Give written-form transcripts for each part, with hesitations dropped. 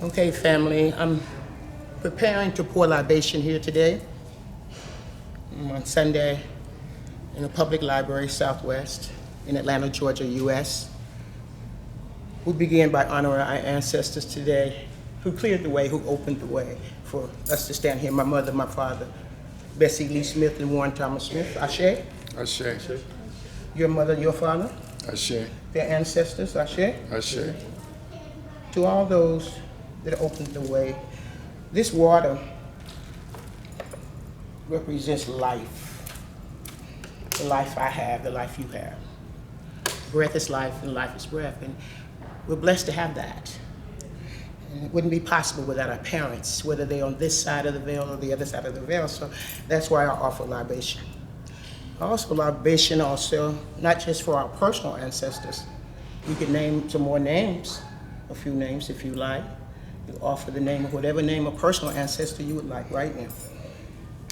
Okay, family, I'm preparing to pour libation here today on Sunday in the Public Library Southwest in Atlanta, Georgia, U.S. We begin by honoring our ancestors today who cleared the way, who opened the way for us to stand here. My mother, my father, Bessie Lee Smith and Warren Thomas Smith. Ashe. Ashe. Your mother, your father. Ashe. Their ancestors. Ashe. Ashe. To all those that opened the way. This water represents life. The life I have, the life you have. Breath is life and life is breath. And we're blessed to have that. And it wouldn't be possible without our parents, whether they're on this side of the veil or the other side of the veil. So that's why I offer libation. Also libation also, not just for our personal ancestors. You could name some more names, a few names if you like. You offer the name of whatever name of personal ancestor you would like right now.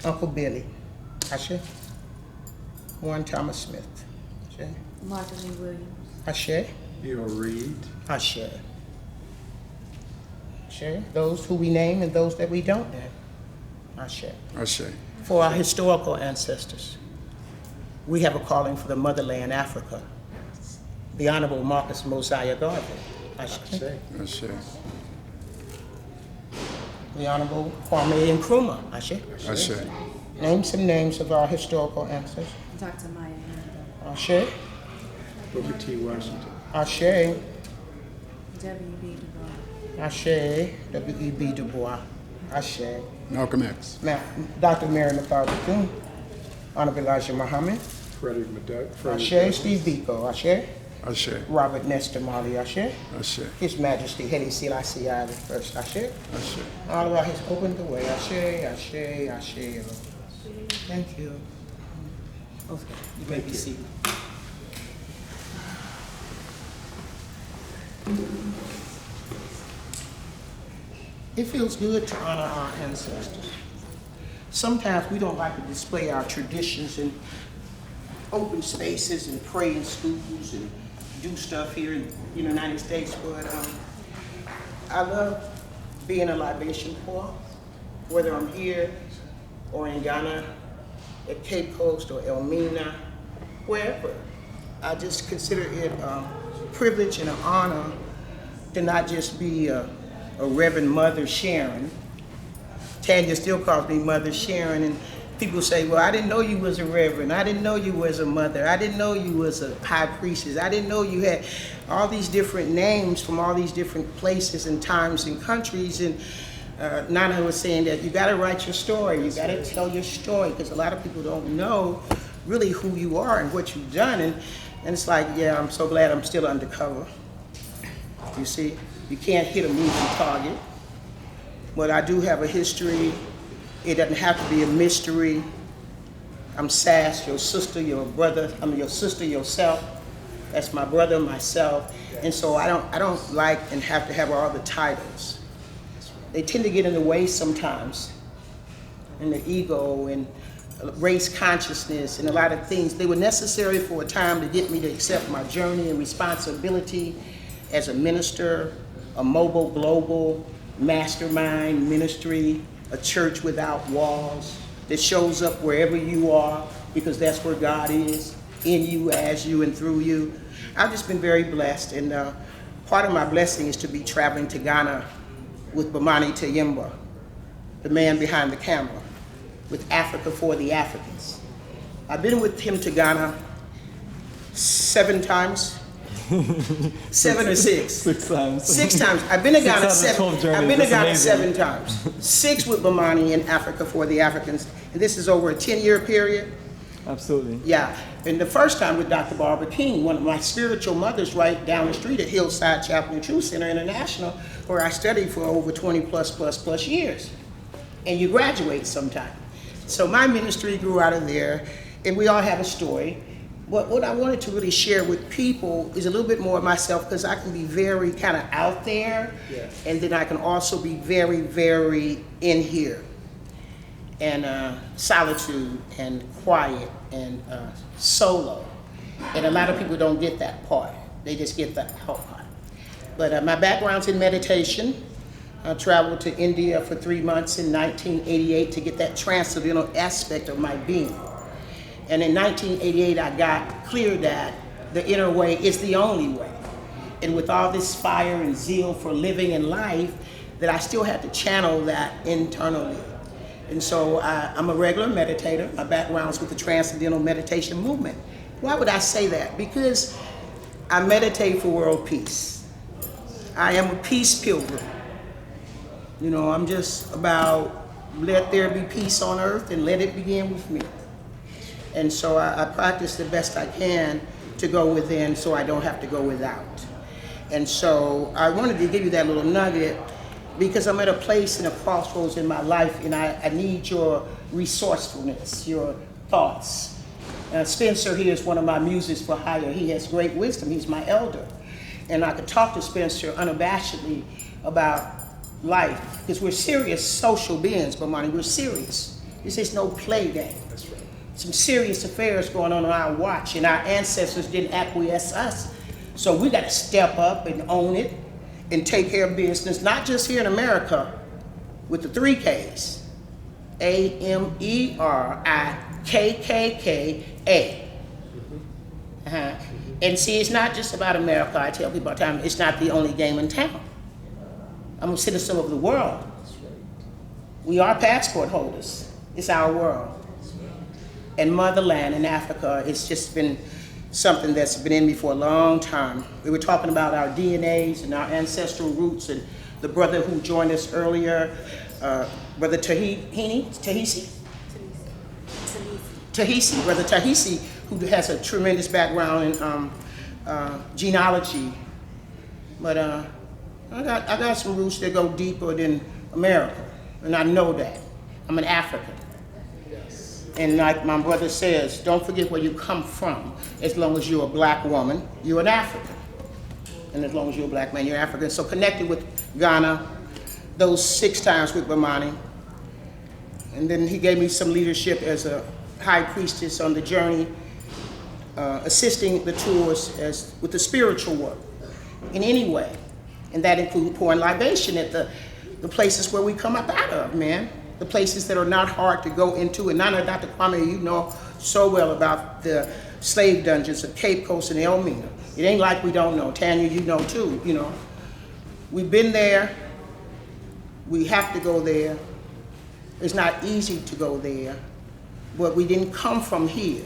Uncle Billy, Ashe. Warren Thomas Smith, Ashe. Martha Lee Williams. Ashe. You'll read. Ashe. Ashe. Those who we name and those that we don't name. Ashe. Ashe. For our historical ancestors, we have a calling for the motherland, Africa. The Honorable Marcus Mosiah Garvey. Ashe. Ashe. The Honorable Kwame Nkrumah. Ashe. Ashe. Name some names of our historical ancestors. Dr. Maya Angelou. Ashe. Booker T. Washington. Ashe. W.B. Du Bois. Ashe. W.E.B. Du Bois. Ashe. Malcolm X. Dr. Mary McArthur King. Honorable Elijah Muhammad. Frederick McDuck. Ashe. Steve Biko. Ashe. Ashe. Robert Nesta Marley. Ashe. Ashe. His Majesty Haile Selassie I the First. Ashe. Ashe. All of us opened the way. Ashe. Ashe. Ashe. Thank you. Okay, you may be seated. It feels good to honor our ancestors. Sometimes we don't like to display our traditions in open spaces and pray in schools and do stuff here in the United States, but I love being a libation poor, whether I'm here or in Ghana, at Cape Coast or Elmina, wherever. I just consider it a privilege and an honor to not just be a Reverend Mother Sharon. Tanya still calls me Mother Sharon, and people say, well, I didn't know you was a reverend. I didn't know you was a mother. I didn't know you was a high priestess. I didn't know you had all these different names from all these different places and times and countries. And Nana was saying that you got to write your story. You got to tell your story, because a lot of people don't know really who you are and what you've done. And it's like, yeah, I'm so glad I'm still undercover. You see, you can't hit a moving target. But I do have a history. It doesn't have to be a mystery. I'm SAS, your sister, your brother. I'm your sister, yourself. That's my brother, myself. And so I don't like and have to have all the titles. They tend to get in the way sometimes, and the ego and race consciousness and a lot of things. They were necessary for a time to get me to accept my journey and responsibility as a minister, a mobile, global, mastermind ministry, a church without walls that shows up wherever you are, because that's where God is, in you, as you, and through you. I've just been very blessed, and part of my blessing is to be traveling to Ghana with Bomani Tyehimba, the man behind the camera, with Africa for the Africans. I've been with him to Ghana 7 times. 7 or 6? 6 times. 6 times. I've been to Ghana 7. I've been to Ghana 7 amazing. times. 6 with Bomani in Africa for the Africans, and this is over a 10-year period. Absolutely. Yeah, and the first time with Dr. Barbara King, one of my spiritual mothers, right down the street at Hillside Chapel and Truth Center International, where I studied for over 20 plus years. And you graduate sometime. So my ministry grew out of there, and we all have a story. What I wanted to really share with people is a little bit more of myself, because I can be very kind of out there, and then I can also be very, very in here. And solitude and quiet and solo. And a lot of people don't get that part. They just get the out part. But my background's in meditation. I traveled to India for 3 months in 1988 to get that transcendental aspect of my being. And in 1988, I got clear that the inner way is the only way. And with all this fire and zeal for living in life, that I still had to channel that internally. And so I'm a regular meditator. My background's with the Transcendental Meditation Movement. Why would I say that? Because I meditate for world peace. I am a peace pilgrim. You know, I'm just about let there be peace on earth and let it begin with me. And so I practice the best I can to go within so I don't have to go without. And so I wanted to give you that little nugget because I'm at a place and a crossroads in my life and I need your resourcefulness, your thoughts. Spencer here is one of my muses for hire. He has great wisdom. He's my elder. And I could talk to Spencer unabashedly about life because we're serious social beings, Bomani. We're serious. This is no play game. That's right. Some serious affairs going on our watch and our ancestors didn't acquiesce us. So we got to step up and own it and take care of business, not just here in America with the 3 Ks, AMERIKKA. And see, it's not just about America. I tell people all the time, it's not the only game in town. I'm a citizen of the world. We are passport holders. It's our world. And motherland in Africa, it's just been something that's been in me for a long time. We were talking about our DNAs and our ancestral roots, and the brother who joined us earlier, Brother Tahisi, Brother Tahisi, who has a tremendous background in genealogy. But I got some roots that go deeper than America, and I know that. I'm an African. And like my brother says, don't forget where you come from. As long as you're a black woman, you're an African. And as long as you're a black man, you're African. So connected with Ghana, those 6 times with Bomani. And then he gave me some leadership as a high priestess on the journey, assisting the tours with the spiritual work in any way. And that includes pouring libation at the places where we come up out of, man. The places that are not hard to go into. And Nana, Dr. Kwame, you know so well about the slave dungeons of Cape Coast and Elmina. It ain't like we don't know. Tanya, you know too, you know. We've been there. We have to go there. It's not easy to go there, but we didn't come from here.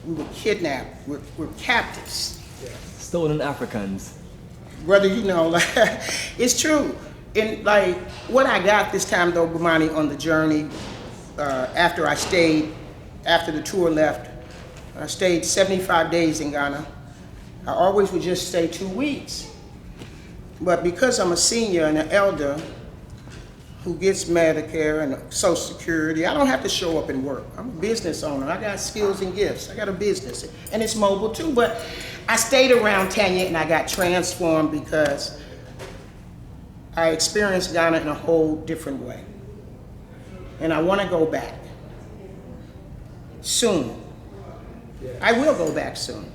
We were kidnapped. We're captives. Stolen Africans. Brother, you know, it's true. And like what I got this time though, Bomani, on the journey, after the tour left, I stayed 75 days in Ghana. I always would just stay 2 weeks. But because I'm a senior and an elder who gets Medicare and Social Security, I don't have to show up and work. I'm a business owner. I got skills and gifts. I got a business, and it's mobile too. But I stayed around Tanya and I got transformed because I experienced Ghana in a whole different way. And I want to go back soon. I will go back soon.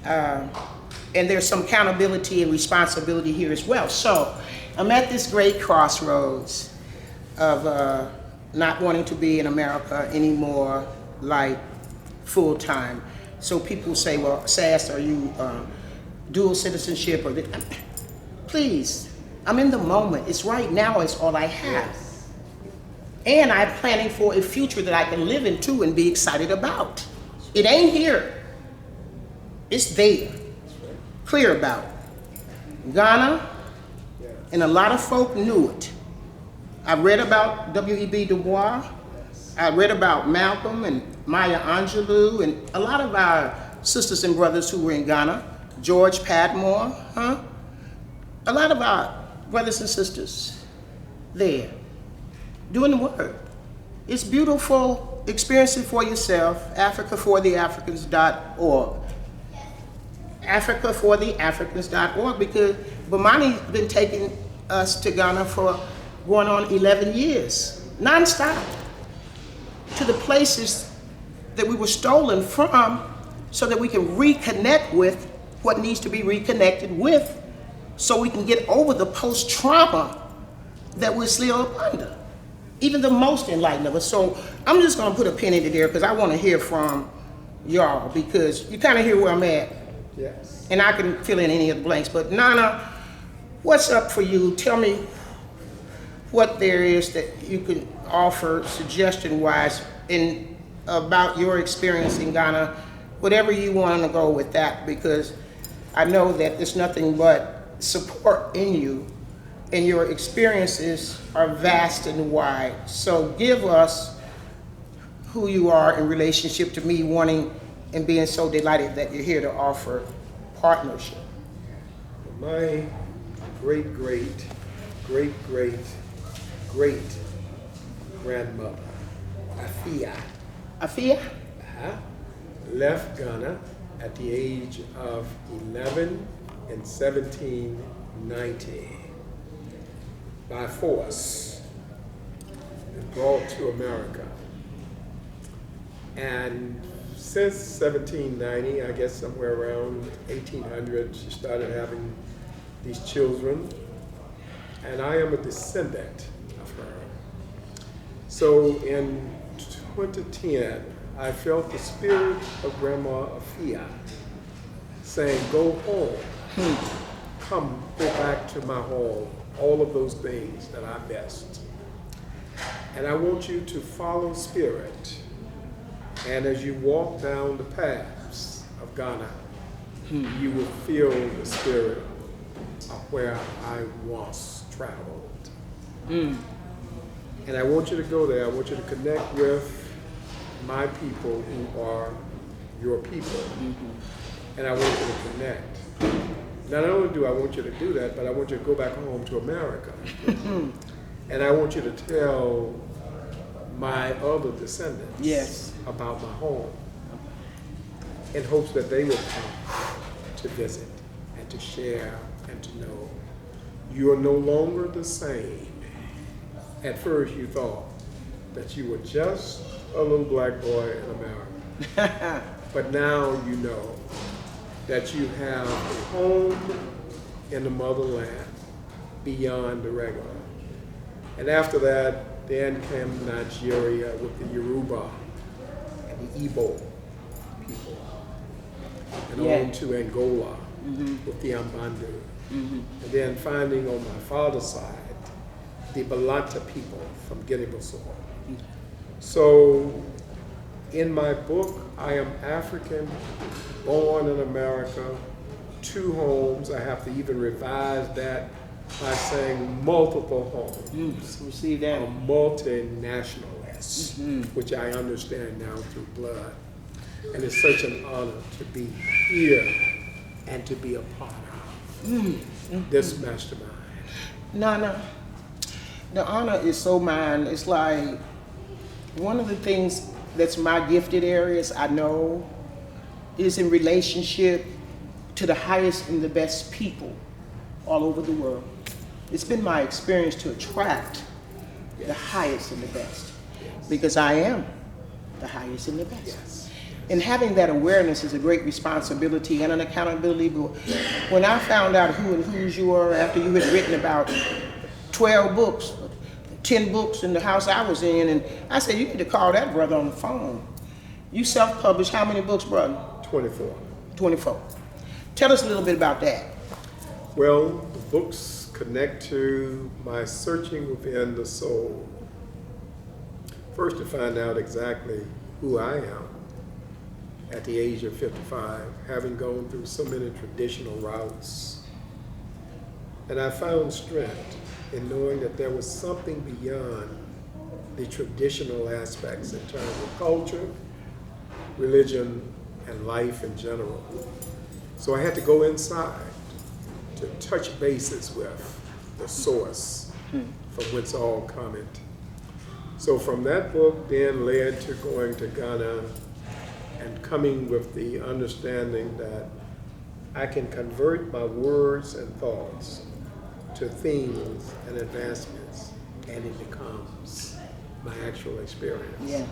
And there's some accountability and responsibility here as well. So I'm at this great crossroads of not wanting to be in America anymore, like full-time. So people say, well, SAS, are you dual citizenship? Or please. I'm in the moment. It's right now, it's all I have. And I'm planning for a future that I can live into and be excited about. It ain't here. It's there. Clear about it. Ghana, and a lot of folk knew it. I read about W.E.B. Du Bois. I read about Malcolm and Maya Angelou and a lot of our sisters and brothers who were in Ghana. George Padmore, A lot of our brothers and sisters there doing the work. It's beautiful. Experience it for yourself. AfricaForTheAfricans.org. AfricaForTheAfricans.org, because Bomani's been taking us to Ghana for going on 11 years, nonstop, to the places that we were stolen from so that we can reconnect with what needs to be reconnected with, so we can get over the post-trauma that we're still up under, even the most enlightened of us. So I'm just going to put a pin in it there because I want to hear from y'all, because you kind of hear where I'm at. Yes. And I can fill in any of the blanks. But Nana, what's up for you? Tell me what there is that you can offer suggestion-wise in about your experience in Ghana, whatever you want to go with that, because I know that there's nothing but support in you, and your experiences are vast and wide. So give us who you are in relationship to me wanting and being so delighted that you're here to offer partnership. My great grandmother, Afia? left Ghana at the age of 11 in 1790 by force and brought to America. And since 1790, I guess somewhere around 1800, she started having these children, and I am a descendant of her. So in 2010, I felt the spirit of Grandma Afia saying, go home, come, go back to my home, all of those things that I missed. And I want you to follow spirit. And as you walk down the paths of Ghana, you will feel the spirit of where I once traveled. And I want you to go there. I want you to connect with my people who are your people. And I want you to connect. Not only do I want you to do that, but I want you to go back home to America. And I want you to tell my other descendants about my home in hopes that they will come to visit and to share and to know you are no longer the same. At first you thought that you were just a little black boy in America. But now you know that you have a home in the motherland beyond the regular. And after that, then came Nigeria with the Yoruba and the Igbo people. And on to Angola with the Ambandu. And then finding on my father's side, the Balanta people from Guinea-Bissau. So in my book, I am African, born in America, 2 homes. I have to even revise that by saying multiple homes. See that? A multinationalist, which I understand now through blood. And it's such an honor to be here and to be a part of this mastermind. Nana, the honor is so mine. It's like one of the things that's my gifted areas, I know, is in relationship to the highest and the best people all over the world. It's been my experience to attract the highest and the best, because I am the highest and the best. And having that awareness is a great responsibility and an accountability. But when I found out who and whose you are after you had written about 12 books, 10 books in the house I was in, and I said, you need to call that brother on the phone. You self-published how many books, brother? 24. 24. Tell us a little bit about that. Well, the books connect to my searching within the soul. First, to find out exactly who I am at the age of 55, having gone through so many traditional routes. And I found strength in knowing that there was something beyond the traditional aspects in terms of culture, religion, and life in general. So I had to go inside to touch bases with the source from whence all cometh. So from that book then led to going to Ghana and coming with the understanding that I can convert my words and thoughts to themes and advancements, and it becomes my actual experience.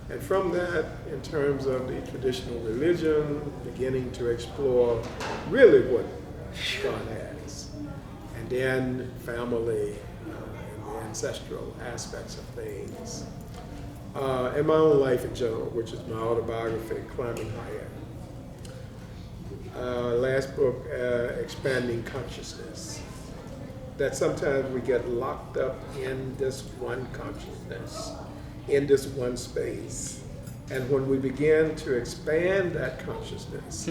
And from that, in terms of the traditional religion, beginning to explore really what God has. And then family, and the ancestral aspects of things. And my own life in general, which is my autobiography, Climbing Higher. Last book, Expanding Consciousness. That sometimes we get locked up in this one consciousness, in this one space. And when we begin to expand that consciousness,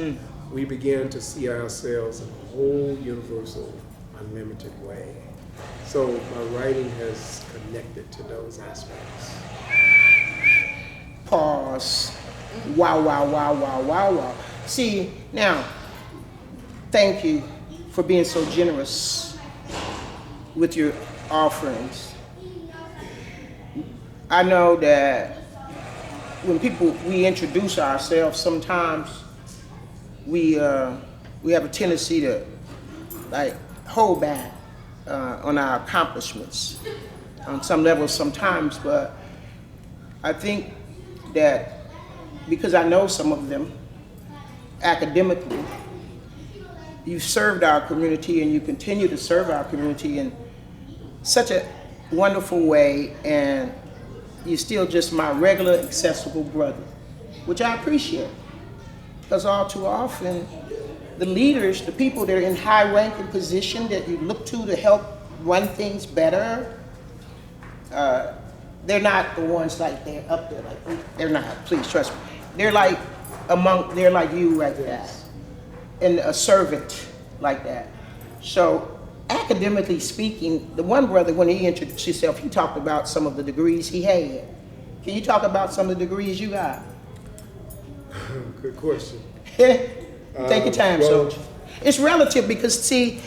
we begin to see ourselves in a whole universal, unlimited way. So my writing has connected to those aspects. Pause. Wow, wow, wow, wow, wow, wow. See, now, thank you for being so generous with your offerings. I know that when we introduce ourselves, sometimes we have a tendency to like hold back on our accomplishments on some level sometimes, but I think that because I know some of them academically, you've served our community and you continue to serve our community in such a wonderful way, and you're still just my regular, accessible brother, which I appreciate. Because all too often, the leaders, the people that are in high-ranking position that you look to help run things better, they're not the ones like they're up there. Like, they're not, please trust me. They're like you right there, and a servant like that. So academically speaking, the one brother, when he introduced himself, he talked about some of the degrees he had. Can you talk about some of the degrees you got? Good question. Take your time, soldier. It's relative because, see,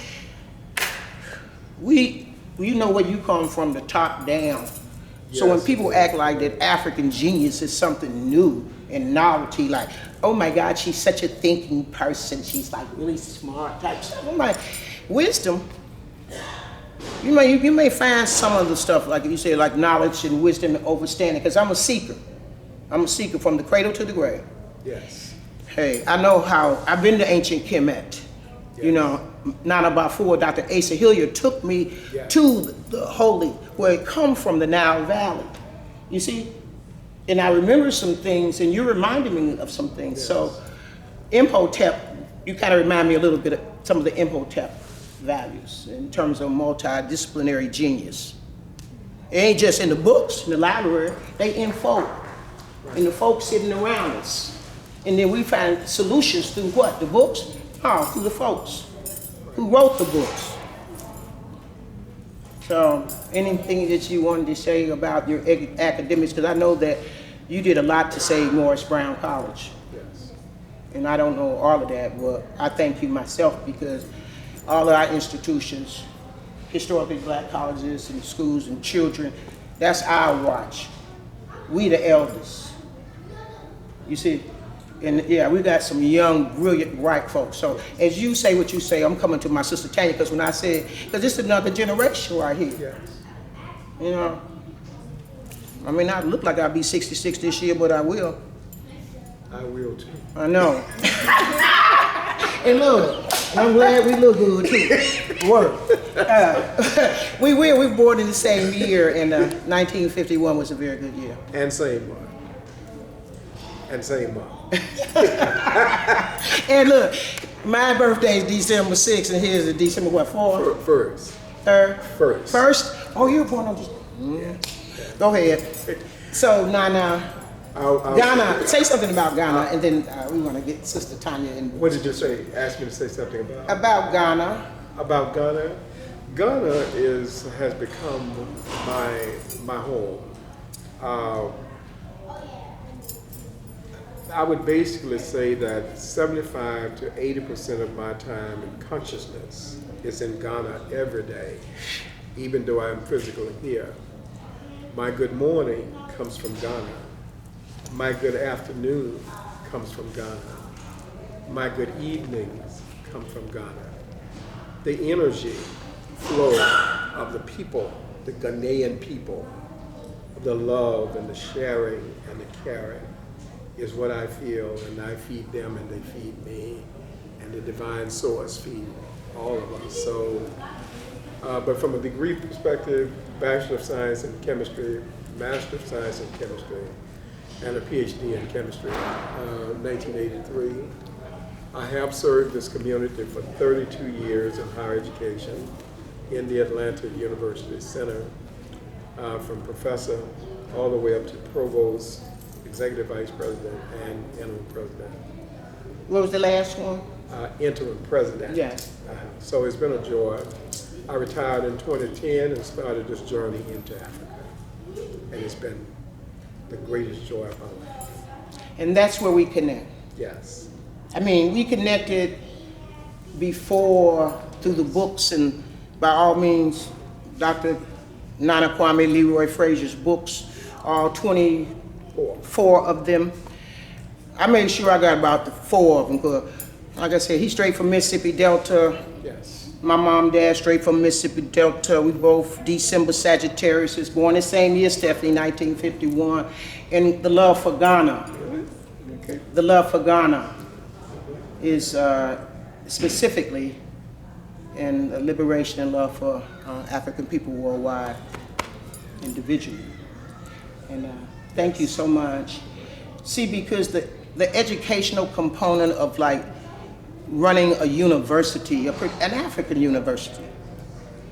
you know where you come from, the top down. So when people act like that African genius is something new and novelty, like, oh my God, she's such a thinking person, she's like really smart type stuff. I'm like, wisdom, you may find some of the stuff, like you say, like knowledge and wisdom and understanding, because I'm a seeker. I'm a seeker from the cradle to the grave. Yes. Hey, I know how, I've been to ancient Kemet. You know, Nana Bafua, Dr. Asa Hilliard took me to the holy, where it come from, the Nile Valley. You see? And I remember some things, and you reminded me of some things. Yes. So, Imhotep, you kind of remind me a little bit of some of the Imhotep values in terms of multidisciplinary genius. It ain't just in the books, in the library, they in folk, and the folks sitting around us. And then we find solutions through what? The books? Oh, through the folks who wrote the books. So, anything that you wanted to say about your academics, because I know that you did a lot to save Morris Brown College. Yes. And I don't know all of that, but I thank you myself, because all of our institutions, historically black colleges and schools and children, that's our watch. We the elders. You see? And yeah, we got some young, brilliant, bright folks. So as you say what you say, I'm coming to my sister Tanya, because when I said, because this is another generation right here. Yes. You know, I may not look like I'll be 66 this year, but I will. I will too. I know. And look, I'm glad we look good too. Work. We were born in the same year, and 1951 was a very good year. And same month. And same month. And look, my birthday is December 6th, and his is December what, 4th? First. Third? First. First? Oh, you were born on just... Yeah. Go ahead. So, Nana, Ghana, say something about Ghana, and then we want to get Sister Tanya in. What did you say? Ask me to say something about? About Ghana. About Ghana? Ghana has become my home. I would basically say that 75 to 80% of my time in consciousness is in Ghana every day, even though I'm physically here. My good morning comes from Ghana. My good afternoon comes from Ghana. My good evenings come from Ghana. The energy flow of the people, the Ghanaian people, the love and the sharing and the caring, is what I feel, and I feed them and they feed me, and the divine source feed all of us. So But from a degree perspective, Bachelor of Science in Chemistry, Master of Science in Chemistry, and a PhD in Chemistry, 1983. I have served this community for 32 years in higher education in the Atlanta University Center, from professor all the way up to provost, executive vice president, and interim president. What was the last one? Interim president. Yes. So it's been a joy. I retired in 2010 and started this journey into Africa. And it's been the greatest joy of my life. And that's where we connect. Yes. I mean, we connected before through the books, and by all means, Dr. Nana Kwame Leroy Frazier's books, all 24 of them. I made sure I got about the 4 of them, because like I said, he's straight from Mississippi Delta. Yes. My mom, dad, straight from Mississippi Delta. We both December Sagittarius, was born the same year, Stephanie, 1951. And the love for Ghana. Okay. The love for Ghana is specifically in the liberation and love for African people worldwide, individually. And thank you so much. See, because the educational component of like running a university, an African university,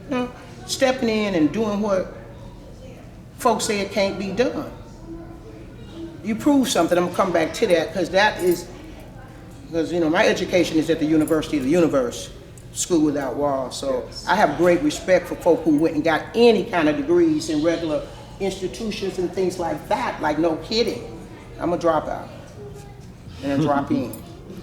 you know, stepping in and doing what folks say it can't be done. You prove something. I'm gonna come back to that, because you know, my education is at the University of the Universe, School Without Walls. So Yes. I have great respect for folk who went and got any kind of degrees in regular institutions and things like that. Like, no kidding. I'm a dropout and a drop in.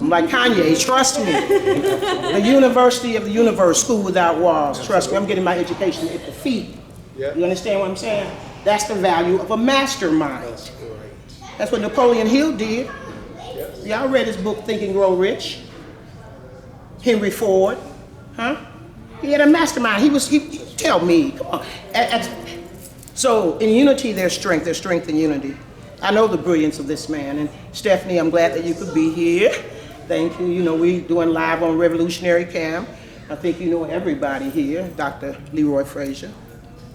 I'm like Kanye, trust me. The University of the Universe, School Without Walls, trust me, I'm getting my education at the feet. Yeah. You understand what I'm saying? That's the value of a mastermind. That's right. That's what Napoleon Hill did. Yes. Y'all read his book, Think and Grow Rich? Henry Ford, huh? He had a mastermind. Tell me, come on. So in unity, there's strength in unity. I know the brilliance of this man. And Stephanie, I'm glad that you could be here. Thank you. You know, we doing live on Revolutionary Cam. I think you know everybody here. Dr. Leroy Frazier,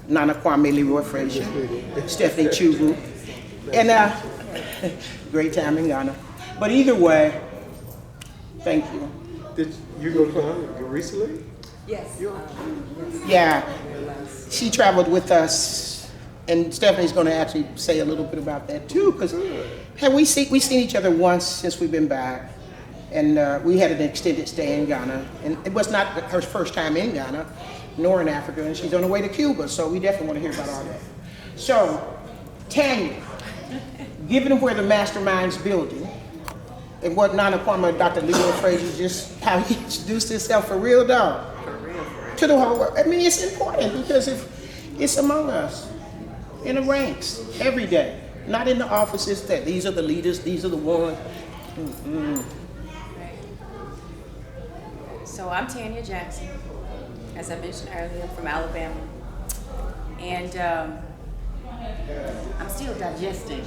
Nana Kwame Leroy Frazier, Stephanie Chubu. And great time in Ghana. But either way, thank you. Did you go to Ghana recently? Yes. Yeah, she traveled with us. And Stephanie's going to actually say a little bit about that too, because we've seen each other once since we've been back, and we had an extended stay in Ghana, and it was not her first time in Ghana, nor in Africa, and she's on her way to Cuba, so we definitely want to hear about all that. So, Tanya, given where the Mastermind's building, and what Nana Kwame, Dr. Leroy Frazier, just how he introduced himself for real, dog, to the whole world. I mean, it's important because if it's among us. In the ranks, every day. Not in the offices that these are the leaders, these are the ones. Right. So I'm Tanya Jackson, as I mentioned earlier, from Alabama. And I'm still digesting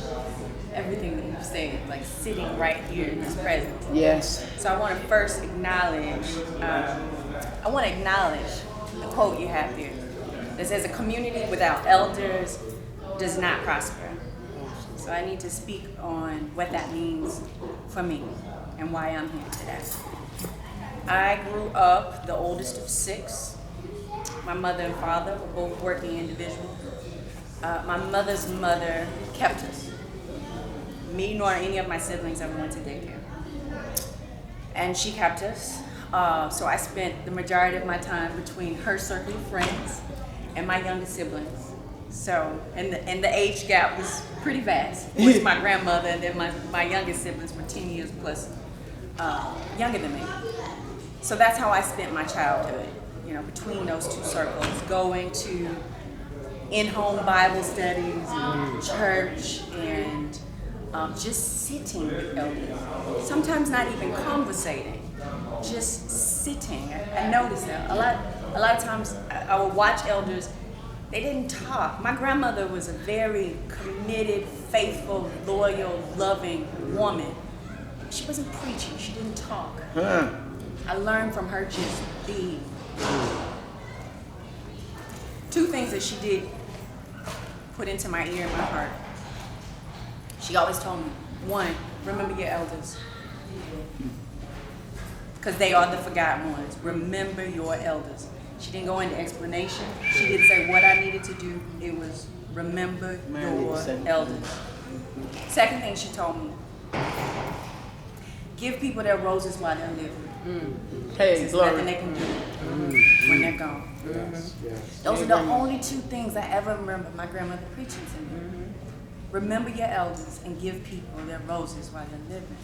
everything that you've said, like sitting right here in this present. Yes. So I want to first acknowledge, the quote you have here. That says, a community without elders does not prosper. So I need to speak on what that means for me and why I'm here today. I grew up the oldest of 6. My mother and father were both working individuals. My mother's mother kept us. Me nor any of my siblings ever went to daycare. And she kept us. So I spent the majority of my time between her circle of friends and my younger siblings. So, and the age gap was pretty vast. With my grandmother, and then my youngest siblings were 10 years plus younger than me. So that's how I spent my childhood, you know, between those two circles, going to in-home Bible studies, and church, and just sitting with elders. Sometimes not even conversating, just sitting. I noticed that a lot of times I would watch elders. They didn't talk. My grandmother was a very committed, faithful, loyal, loving woman. She wasn't preaching. She didn't talk. I learned from her just being. two things that she did put into my ear and my heart. She always told me, one, remember your elders. Because they are the forgotten ones. Remember your elders. She didn't go into explanation. She didn't say what I needed to do. It was remember your elders. Second thing she told me, give people their roses while they're living. Hey, There's glory. nothing they can do when they're gone. Yes, yes. Those are the only two things I ever remember my grandmother preaching to me. Remember your elders and give people their roses while they're living.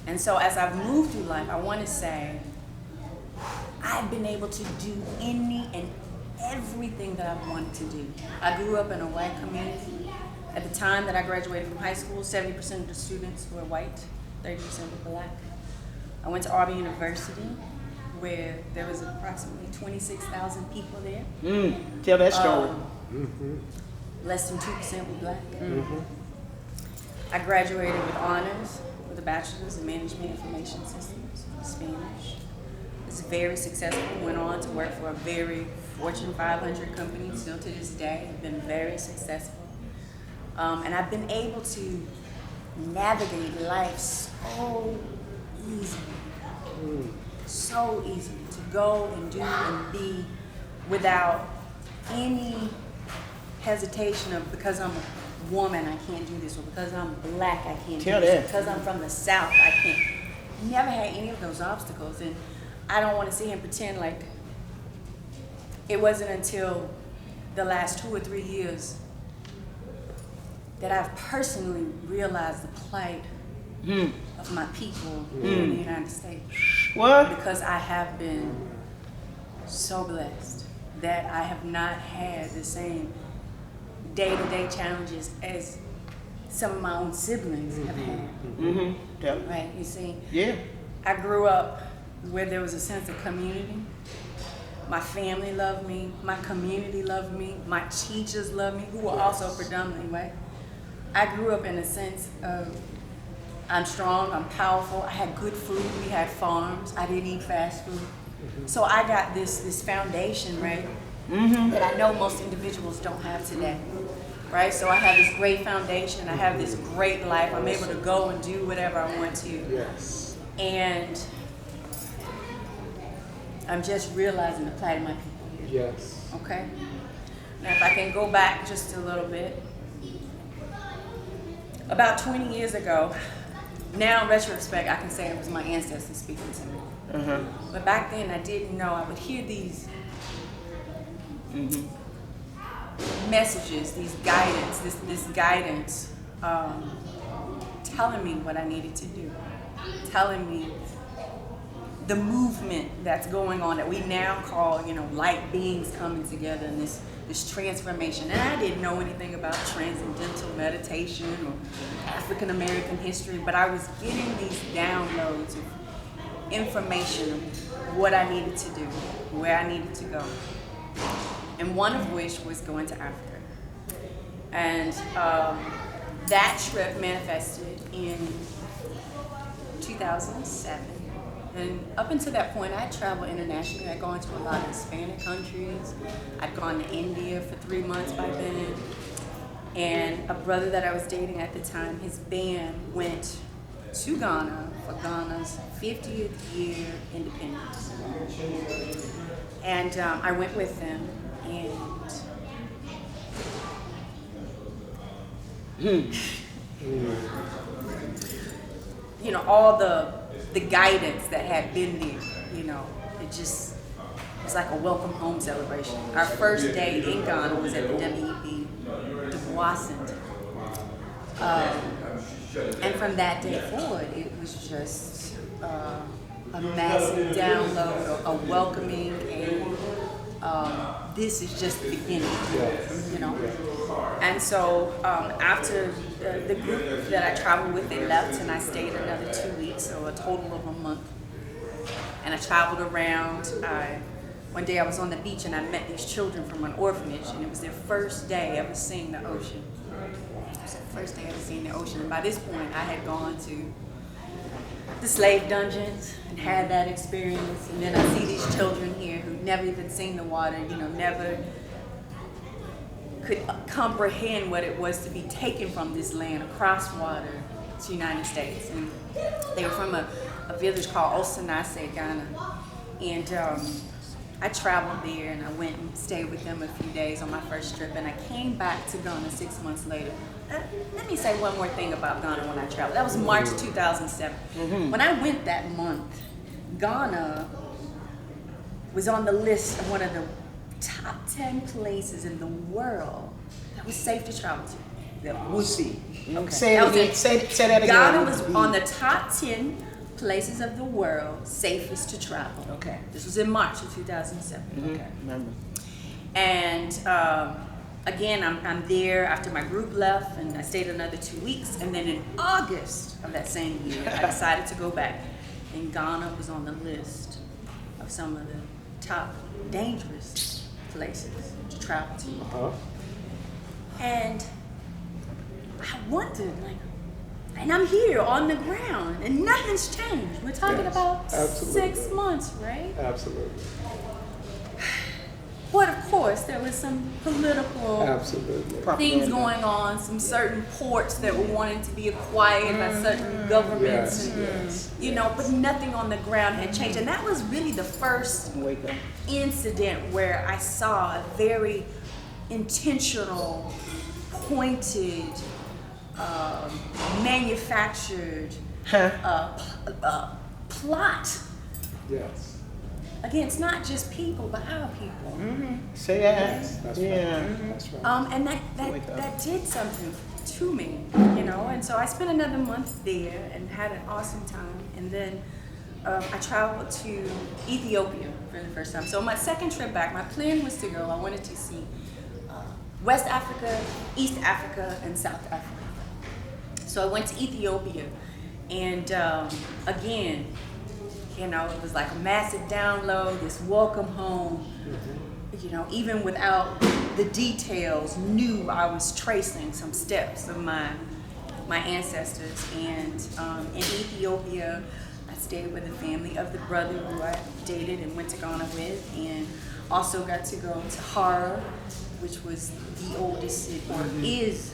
And so as I've moved through life, I want to say I've been able to do any and everything that I've wanted to do. I grew up in a white community. At the time that I graduated from high school, 70% of the students were white, 30% were black. I went to Auburn University, where there was approximately 26,000 people there. Tell that story. Less than 2% were black. I graduated with honors, with a bachelor's in management information systems, Spanish. Was very successful, went on to work for a very Fortune 500 company, still to this day. I've been very successful. And I've been able to navigate life so easily. So easily to go and do and be without any hesitation of because I'm a woman I can't do this, or because I'm black I can't Tell do this, that. or because I'm from the South I can't. Never had any of those obstacles, and I don't want to sit here and pretend like it wasn't until the last 2 or 3 years that I've personally realized the plight of my people in the United States. What? Because I have been so blessed that I have not had the same day-to-day challenges as some of my own siblings have had. Tell. Right, you see? Yeah. I grew up where there was a sense of community. My family loved me, my community loved me, my teachers loved me, who were also predominantly white. I grew up in a sense of I'm strong, I'm powerful, I had good food, we had farms, I didn't eat fast food. So I got this foundation, right, that I know most individuals don't have today, right? So I have this great foundation, I have this great life, I'm able to go and do whatever I want to. Yes. And I'm just realizing the plight of my people here. Yes. Okay? Now, if I can go back just a little bit. About 20 years ago, now in retrospect, I can say it was my ancestors speaking to me. But back then, I didn't know. I would hear these messages, these guidance, this guidance, telling me what I needed to do, telling me the movement that's going on that we now call, light beings coming together in this transformation. And I didn't know anything about transcendental meditation or African American history, but I was getting these downloads of information of what I needed to do, where I needed to go. And one of which was going to Africa. And that trip manifested in 2007. And up until that point, I'd traveled internationally. I'd gone to a lot of Hispanic countries. I'd gone to India for 3 months by then. And a brother that I was dating at the time, his band went to Ghana for Ghana's 50th year independence. And I went with them, and all the guidance that had been there, it just was like a welcome home celebration. Our first day in Ghana was at the W.E.B. Du Bois Center. And from that day forward, it was just a massive download, a welcoming, and this is just the beginning, And so after the group that I traveled with, they left, and I stayed another 2 weeks, so a total of a month. And I traveled around. One day I was on the beach, and I met these children from an orphanage, and it was their first day ever seeing the ocean. It was their first day ever seeing the ocean, and by this point, I had gone to the slave dungeons and had that experience, and then I see these children here who never even seen the water, never could comprehend what it was to be taken from this land across water to the United States. And they were from a village called Osanase, Ghana. And I traveled there and I went and stayed with them a few days on my first trip, and I came back to Ghana 6 months later. Let me say one more thing about Ghana when I traveled. That was March 2007. When I went that month, Ghana was on the list of one of the top 10 places in the world that was safe to travel to. We'll see. Okay. Say That it was again. it. Say that again. Ghana was on the top 10 places of the world safest to travel. Okay. This was in March of 2007. Okay. Remember. And again, I'm there after my group left, and I stayed another 2 weeks. And then in August of that same year, I decided to go back. And Ghana was on the list of some of the top dangerous places to travel to. And I wondered, and I'm here on the ground, and nothing's changed. We're talking about absolutely. 6 months, right? Absolutely. But of course, there was some political Absolutely. things going on, some certain ports that were wanting to be acquired by certain governments, and, but nothing on the ground had changed. And that was really the first Wake up. incident where I saw a very intentional, pointed, manufactured plot Yes. against not just people, but our people. Say that. That's Yeah. right. That's right. And Wake up. that did something to me, and so I spent another month there and had an awesome time. And then I traveled to Ethiopia for the first time. So on my second trip back, my plan was to go, I wanted to see West Africa, East Africa, and South Africa. So I went to Ethiopia, and again, it was like a massive download, this welcome home. Even without the details, knew I was tracing some steps of my ancestors. And in Ethiopia, I stayed with the family of the brother who I dated and went to Ghana with, and also got to go to Harare, which was the oldest city, or is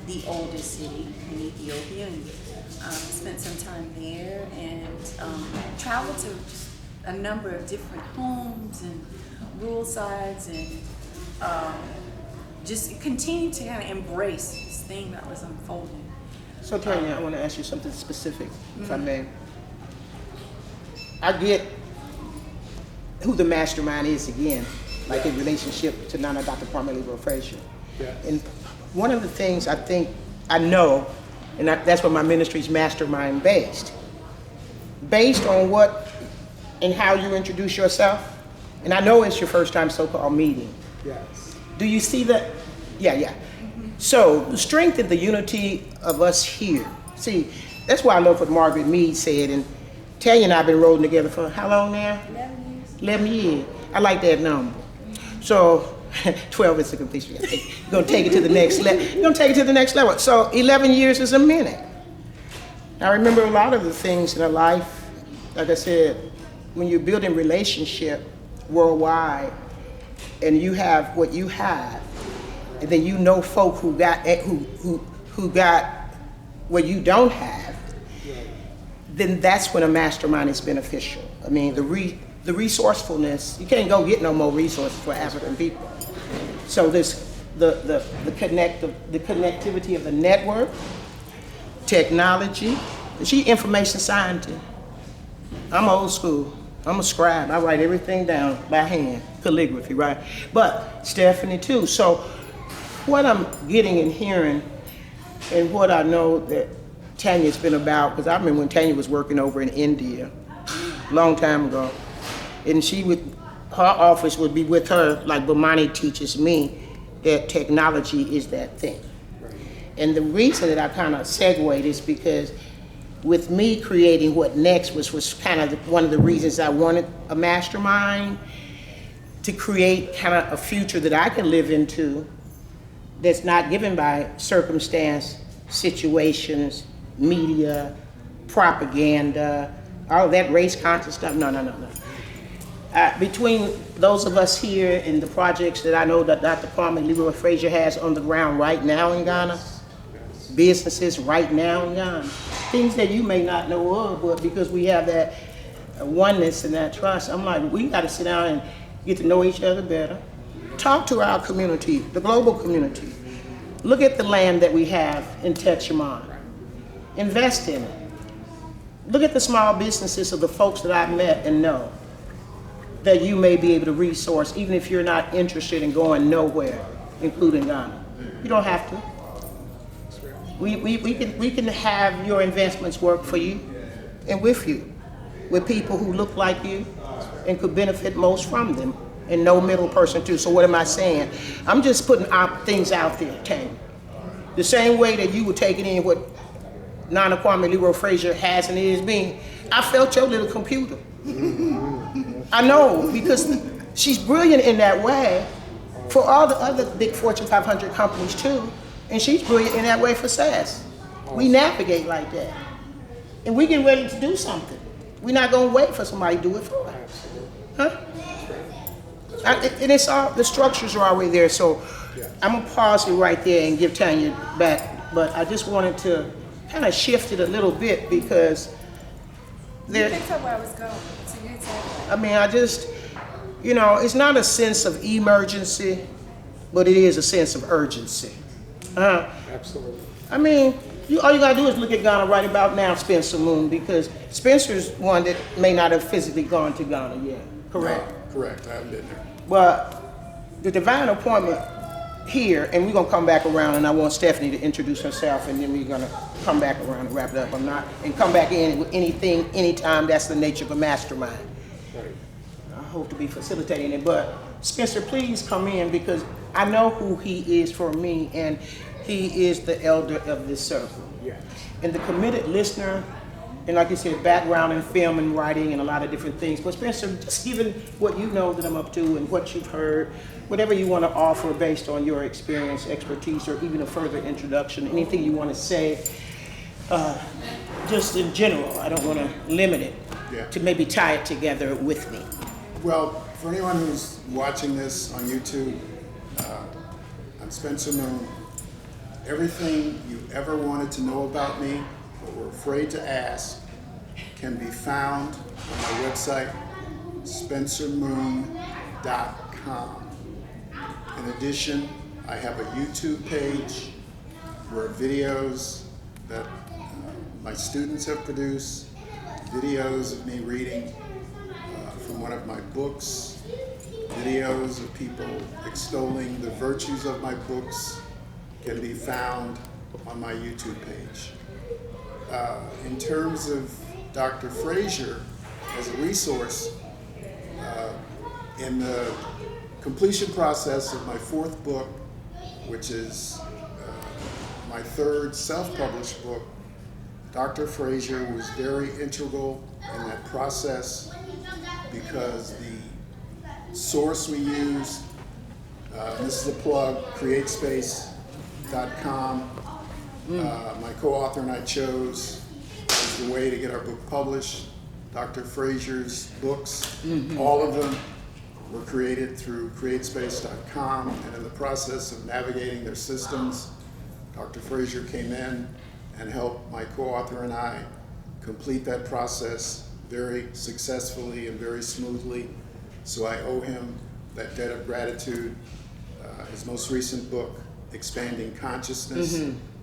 the oldest city in Ethiopia, and spent some time there, and traveled to a number of different homes and rural sides, and just continued to kind of embrace this thing that was unfolding. So Tanya, I want to ask you something specific, if I may. I get who the mastermind is again, like in relationship to Nana Dr. Kwame Libero Frazier. Yes. And one of the things I think I know, and that's what my ministry is mastermind based on what and how you introduce yourself. And I know it's your first time so-called meeting. Yes. Do you see that? Yeah. So the strength and the unity of us here. See, that's why I love what Margaret Mead said, and Tanya and I have been rolling together for how long now? 11 years. 11 years. I like that number. So 12 is a completion. You're gonna take it to the next level. You're gonna take it to the next level. So 11 years is a minute. I remember a lot of the things in our life, like I said, when you're building relationship worldwide, and you have what you have, and then you know folk who got what you don't have, then that's when a mastermind is beneficial. I mean, the resourcefulness, you can't go get no more resources for African people. So this the connectivity of the network, technology. She information scientist. I'm old school. I'm a scribe. I write everything down by hand, calligraphy, right? But Stephanie too. So what I'm getting and hearing, and what I know that Tanya's been about, because I remember when Tanya was working over in India, a long time ago, and her office would be with her, like Bomani teaches me, that technology is that thing. And the reason that I kind of segued is because with me creating What Next was kind of one of the reasons I wanted a mastermind, to create kind of a future that I can live into that's not given by circumstance, situations, media, propaganda, all that race conscious stuff. No. Between those of us here and the projects that I know that Dr. Kwame Leroy Frazier has on the ground right now in Ghana, businesses right now in Ghana, things that you may not know of, but because we have that oneness and that trust, I'm like, we got to sit down and get to know each other better. Talk to our community, the global community. Look at the land that we have in Texaman. Invest in it. Look at the small businesses of the folks that I've met and know that you may be able to resource, even if you're not interested in going nowhere, including Ghana. You don't have to. We can have your investments work for you and with you, with people who look like you and could benefit most from them, and no middle person too. So what am I saying? I'm just putting things out there, Tang. The same way that you were taking in what Nana Kwame Leroy Frazier has and is being, I felt your little computer. I know, because she's brilliant in that way for all the other big Fortune 500 companies too, and she's brilliant in that way for SAS. We navigate like that. And we get ready to do something. We're not gonna wait for somebody to do it for us. Huh? And it's all, the structures are already there, so I'm gonna pause it right there and give Tanya back, but I just wanted to kind of shift it a little bit because You picked up where I was going. It's a good segue. I mean, I just, you know, it's not a sense of emergency, but it is a sense of urgency. Absolutely. I mean, all you gotta do is look at Ghana right about now, Spencer Moon, because Spencer's one that may not have physically gone to Ghana yet, correct? No, correct, I haven't been there. But the divine appointment here, and we're gonna come back around, and I want Stephanie to introduce herself, and then we're gonna come back around and wrap it up. And come back in with anything, anytime. That's the nature of a mastermind. Right. I hope to be facilitating it, but Spencer, please come in, because I know who he is for me, and he is the elder of this circle. Yeah. And the committed listener, and like you said, background in film and writing and a lot of different things. But Spencer, just given what you know that I'm up to and what you've heard, whatever you want to offer based on your experience, expertise, or even a further introduction, anything you want to say, just in general. I don't want to limit it to maybe tie it together with me. Well, for anyone who's watching this on YouTube, I'm Spencer Moon. Everything you ever wanted to know about me but were afraid to ask can be found on my website, spencermoon.com. In addition, I have a YouTube page where videos that my students have produced, videos of me reading from one of my books, videos of people extolling the virtues of my books can be found on my YouTube page. In terms of Dr. Frazier as a resource, in the completion process of my fourth book, which is my third self-published book, Dr. Frazier was very integral in that process because the source we used, this is a plug, createspace.com, my co-author and I chose as the way to get our book published. Dr. Frazier's books, all of them were created through createspace.com, and in the process of navigating their systems, Dr. Frazier came in and helped my co-author and I complete that process very successfully and very smoothly. So I owe him that debt of gratitude. His most recent book, Expanding Consciousness,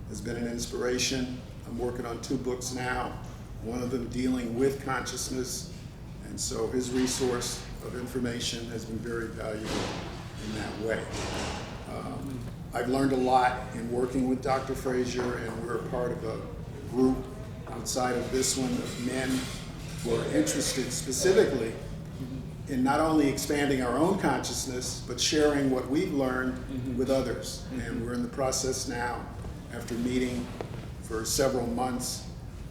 has been an inspiration. I'm working on 2 books now, one of them dealing with consciousness, and so his resource of information has been very valuable in that way. I've learned a lot in working with Dr. Frazier, and we're a part of a group outside of this one of men who are interested specifically in not only expanding our own consciousness, but sharing what we've learned with others. And we're in the process now, after meeting for several months,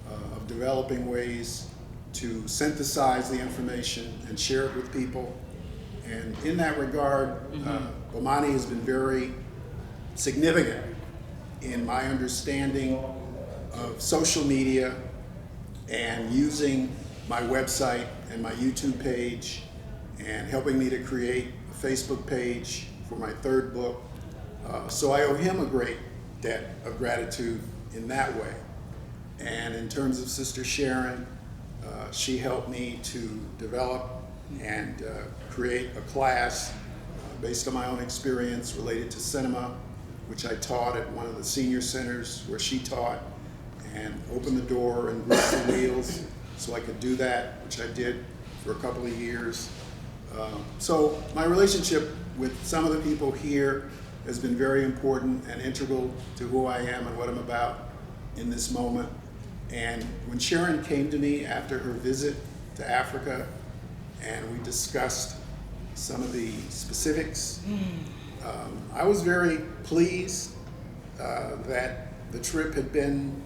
of developing ways to synthesize the information and share it with people. And in that regard, Bomani has been very significant in my understanding of social media and using my website and my YouTube page and helping me to create a Facebook page for my third book. So I owe him a great debt of gratitude in that way. And in terms of Sister Sharon, she helped me to develop and create a class based on my own experience related to cinema, which I taught at one of the senior centers where she taught, and opened the door and greased the wheels so I could do that, which I did for a couple of years. So my relationship with some of the people here has been very important and integral to who I am and what I'm about in this moment. And when Sharon came to me after her visit to Africa and we discussed some of the specifics, I was very pleased that the trip had been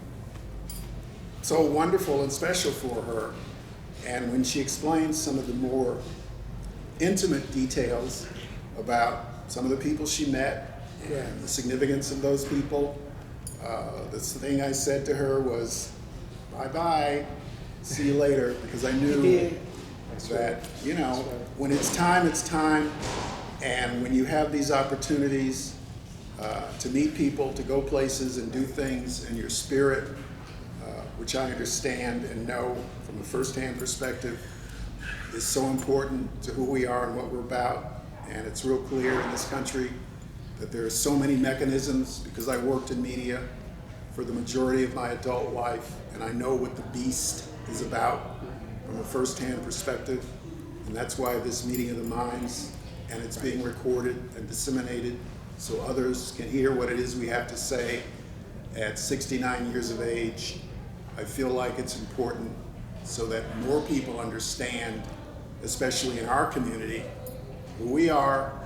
so wonderful and special for her. And when she explained some of the more intimate details about some of the people she met and the significance of those people, the thing I said to her was, bye-bye, see you later, because I knew that, you know, when it's time, it's time. And when you have these opportunities to meet people, to go places and do things, and your spirit, which I understand and know from a firsthand perspective, is so important to who we are and what we're about. And it's real clear in this country that there are so many mechanisms, because I worked in media for the majority of my adult life, and I know what the beast is about from a firsthand perspective. And that's why this meeting of the minds, and it's being recorded and disseminated so others can hear what it is we have to say at 69 years of age. I feel like it's important so that more people understand, especially in our community, who we are,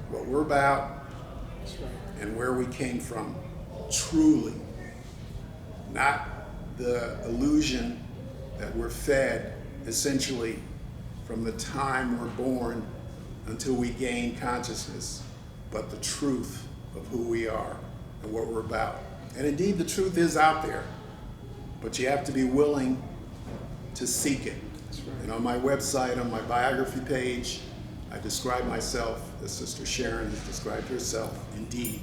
what we're about, and where we came from, truly. Not the illusion that we're fed, essentially, from the time we're born until we gain consciousness, but the truth of who we are and what we're about. And indeed, the truth is out there, but you have to be willing to seek it. And on my website, on my biography page, I describe myself as Sister Sharon has described herself. Indeed,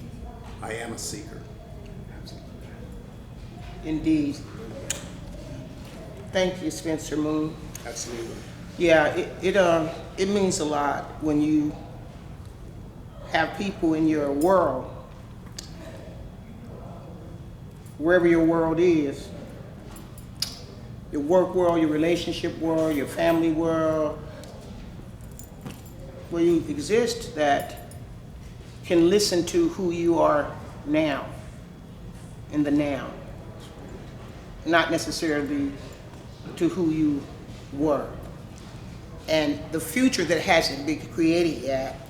I am a seeker. Indeed. Thank you, Spencer Moon. Absolutely. Yeah, it means a lot when you have people in your world, wherever your world is, your work world, your relationship world, your family world, where you exist, that can listen to who you are now, in the now, not necessarily to who you were. And the future that hasn't been created yet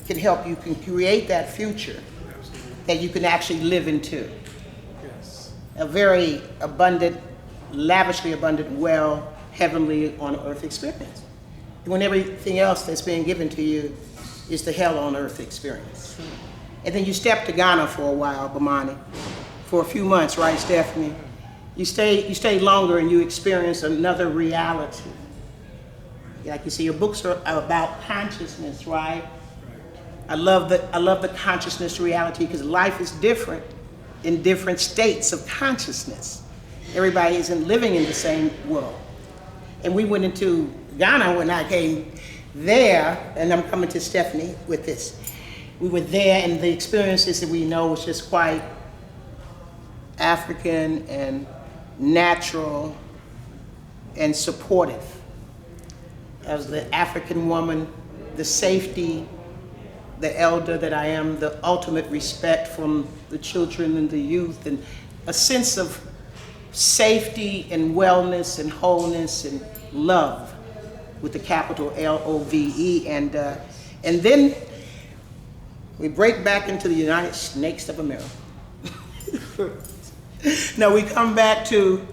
can help you can create that future that you can actually live into. Yes. A very abundant, lavishly abundant, well, heavenly on earth experience. When everything else that's being given to you is the hell on earth experience. And then you step to Ghana for a while, Bomani, for a few months, right, Stephanie? You stay longer and you experience another reality. Like you see, your books are about consciousness, right? I love the consciousness reality, because life is different in different states of consciousness. Everybody isn't living in the same world. And we went into Ghana when I came there, and I'm coming to Stephanie with this. We were there, and the experiences that we know was just quite African and natural and supportive. As the African woman, the safety, the elder that I am, the ultimate respect from the children and the youth, and a sense of safety and wellness and wholeness and love with the capital L-O-V-E. And then we break back into the United Snakes of America. Now we come back to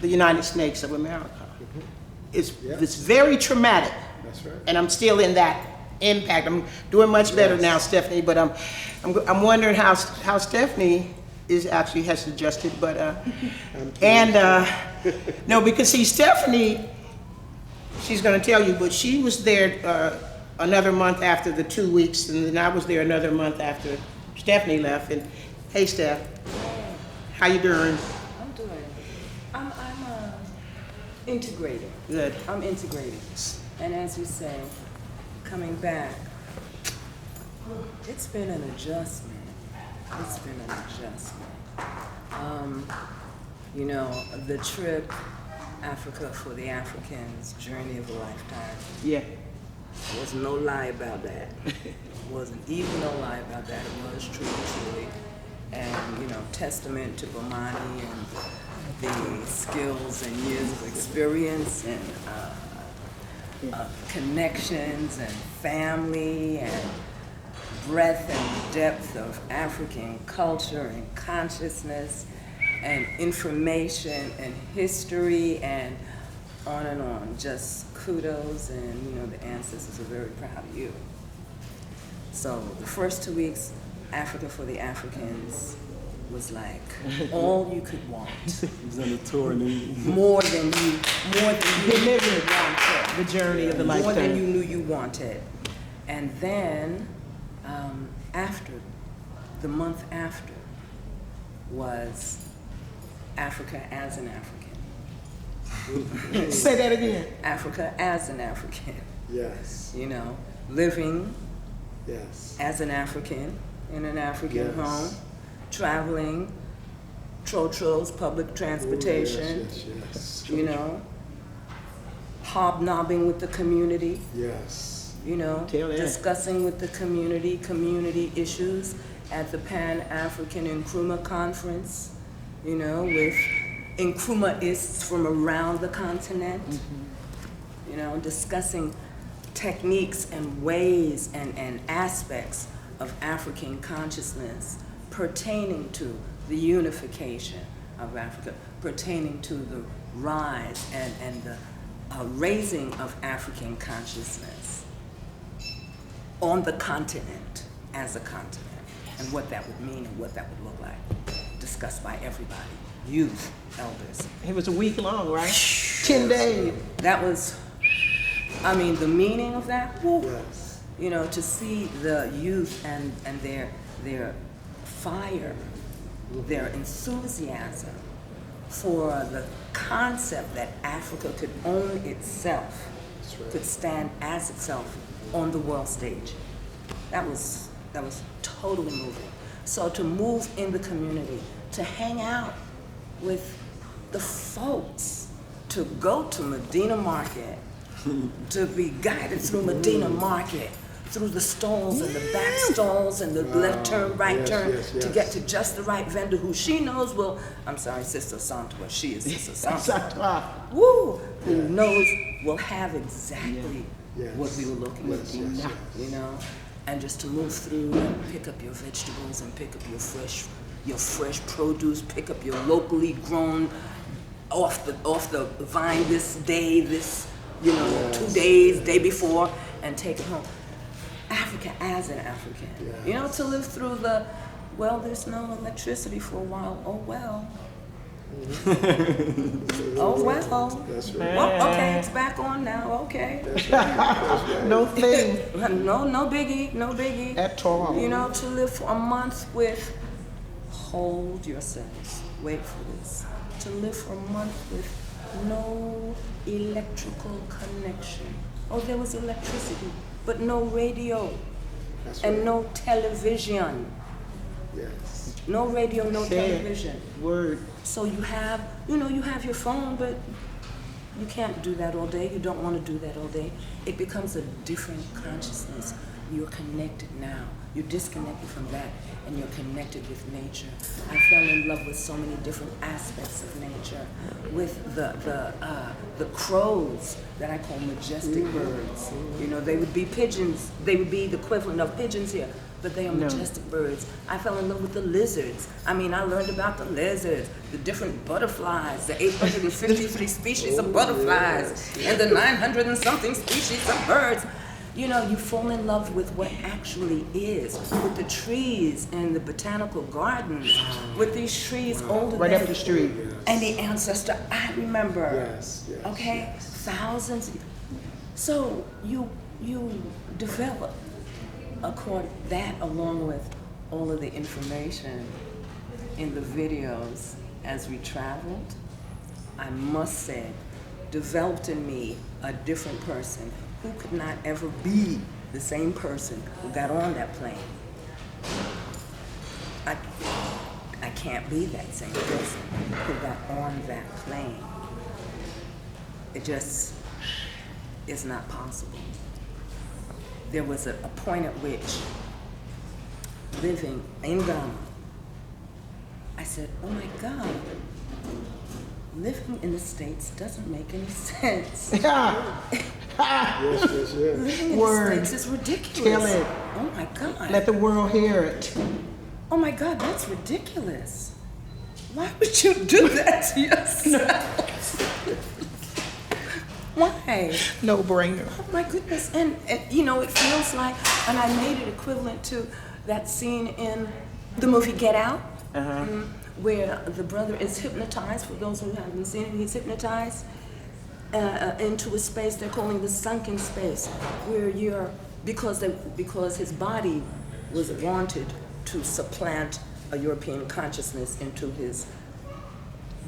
the United Snakes of America. It's very traumatic. That's right. And I'm still in that impact. I'm doing much better now, Stephanie, but I'm wondering how Stephanie has adjusted, but no, because see, Stephanie, she's gonna tell you, but she was there another month after the 2 weeks, and then I was there another month after Stephanie left. And hey, Steph, how you doing? I'm doing. I'm integrating. Good. I'm integrating. And as you say, coming back, it's been an adjustment. It's been an adjustment. You know, the trip, Africa for the Africans, journey of a lifetime. Yeah. There was no lie about that. Wasn't even no lie about that. It was truly. And, you know, testament to Bomani and the skills and years of experience and connections and family and breadth and depth of African culture and consciousness and information and history and on. Just kudos, and you know the ancestors are very proud of you. So the first 2 weeks, Africa for the Africans was like all you could want. He's on the tour. More than you wanted. The journey of the More lifetime. than you knew you wanted. And then after, the month after, was Africa as an African. Say that again. Africa as an African. Yes, You know, living yes. as an African in an African Yes. home, traveling, trotros, public transportation, Yes. you know, hobnobbing with the community, Yes. you know, Tell that. discussing with the community issues at the Pan-African Nkrumah Conference, you know, with Nkrumahists from around the continent, you know, discussing techniques and ways and aspects of African consciousness pertaining to the unification of Africa, pertaining to the rise and the raising of African consciousness on the continent as a continent, and what that would mean and what that would look like, discussed by everybody, youth, elders. It was a week long, right? 10 days. That was, I mean, the meaning of that, whew, Yes. you know, to see the youth and their fire, their enthusiasm for the concept that Africa could own itself, That's right. could stand as itself on the world stage. That was totally moving. So to move in the community, to hang out with the folks, to go to Medina Market, to be guided through Medina Market, through the stalls and the back stalls and the left turn, right Yes, turn, yes, to yes. get to just the right vendor who she knows will, I'm sorry, Sister Santua, she is Sister Santua, woo, who knows will have exactly Yes. what we were looking Yes, for, yes, yes. you know? And just to move through and pick up your vegetables and pick up your fresh produce, pick up your locally grown, off the vine this day, this, you know, 2 days, day before, and take it home. Africa as an African. Yes. You know, to live through the, well, there's no electricity for a while. Oh well. Oh well. That's right. Well, okay, it's back on now. Okay. That's right. That's right. No thing No biggie. at all. You know, to live for a month with, hold yourselves, wait for this. To live for a month with no electrical connection. Oh, there was electricity, but no radio That's and right. no television. Yes. No radio, no Say it. television. Word. So you have your phone, but you can't do that all day. You don't want to do that all day. It becomes a different consciousness. You're connected now. You're disconnected from that, and you're connected with nature. I fell in love with so many different aspects of nature, with the crows that I call majestic birds. You know, they would be pigeons. They would be the equivalent of pigeons here, but they are majestic birds. I fell in love with the lizards. I mean, I learned about the lizards, the different butterflies, the 853 species of butterflies, and the 900 and something species of birds. You know, you fall in love with what actually is, with the trees and the botanical gardens, with these trees older Right than up the street. any ancestor I remember. Yes, yes, Okay, yes. thousands, So you develop that along with all of the information in the videos as we traveled, I must say, developed in me a different person who could not ever be the same person who got on that plane. I can't be that same person who got on that plane. It just is not possible. There was a point at which, living in Ghana, I said, oh my God, living in the States doesn't make any sense. Yes, yes, yes. Living in Word. the States is ridiculous. Tell it. Oh my God. Let the world hear it. Oh my God, that's ridiculous. Why would you do that to yourself? Why? No brainer. Oh my goodness. And you know, it feels like, and I made it equivalent to that scene in the movie Get Out, where the brother is hypnotized. For those who haven't seen it, he's hypnotized into a space they're calling the sunken space, where you're, because his body was wanted to supplant a European consciousness into his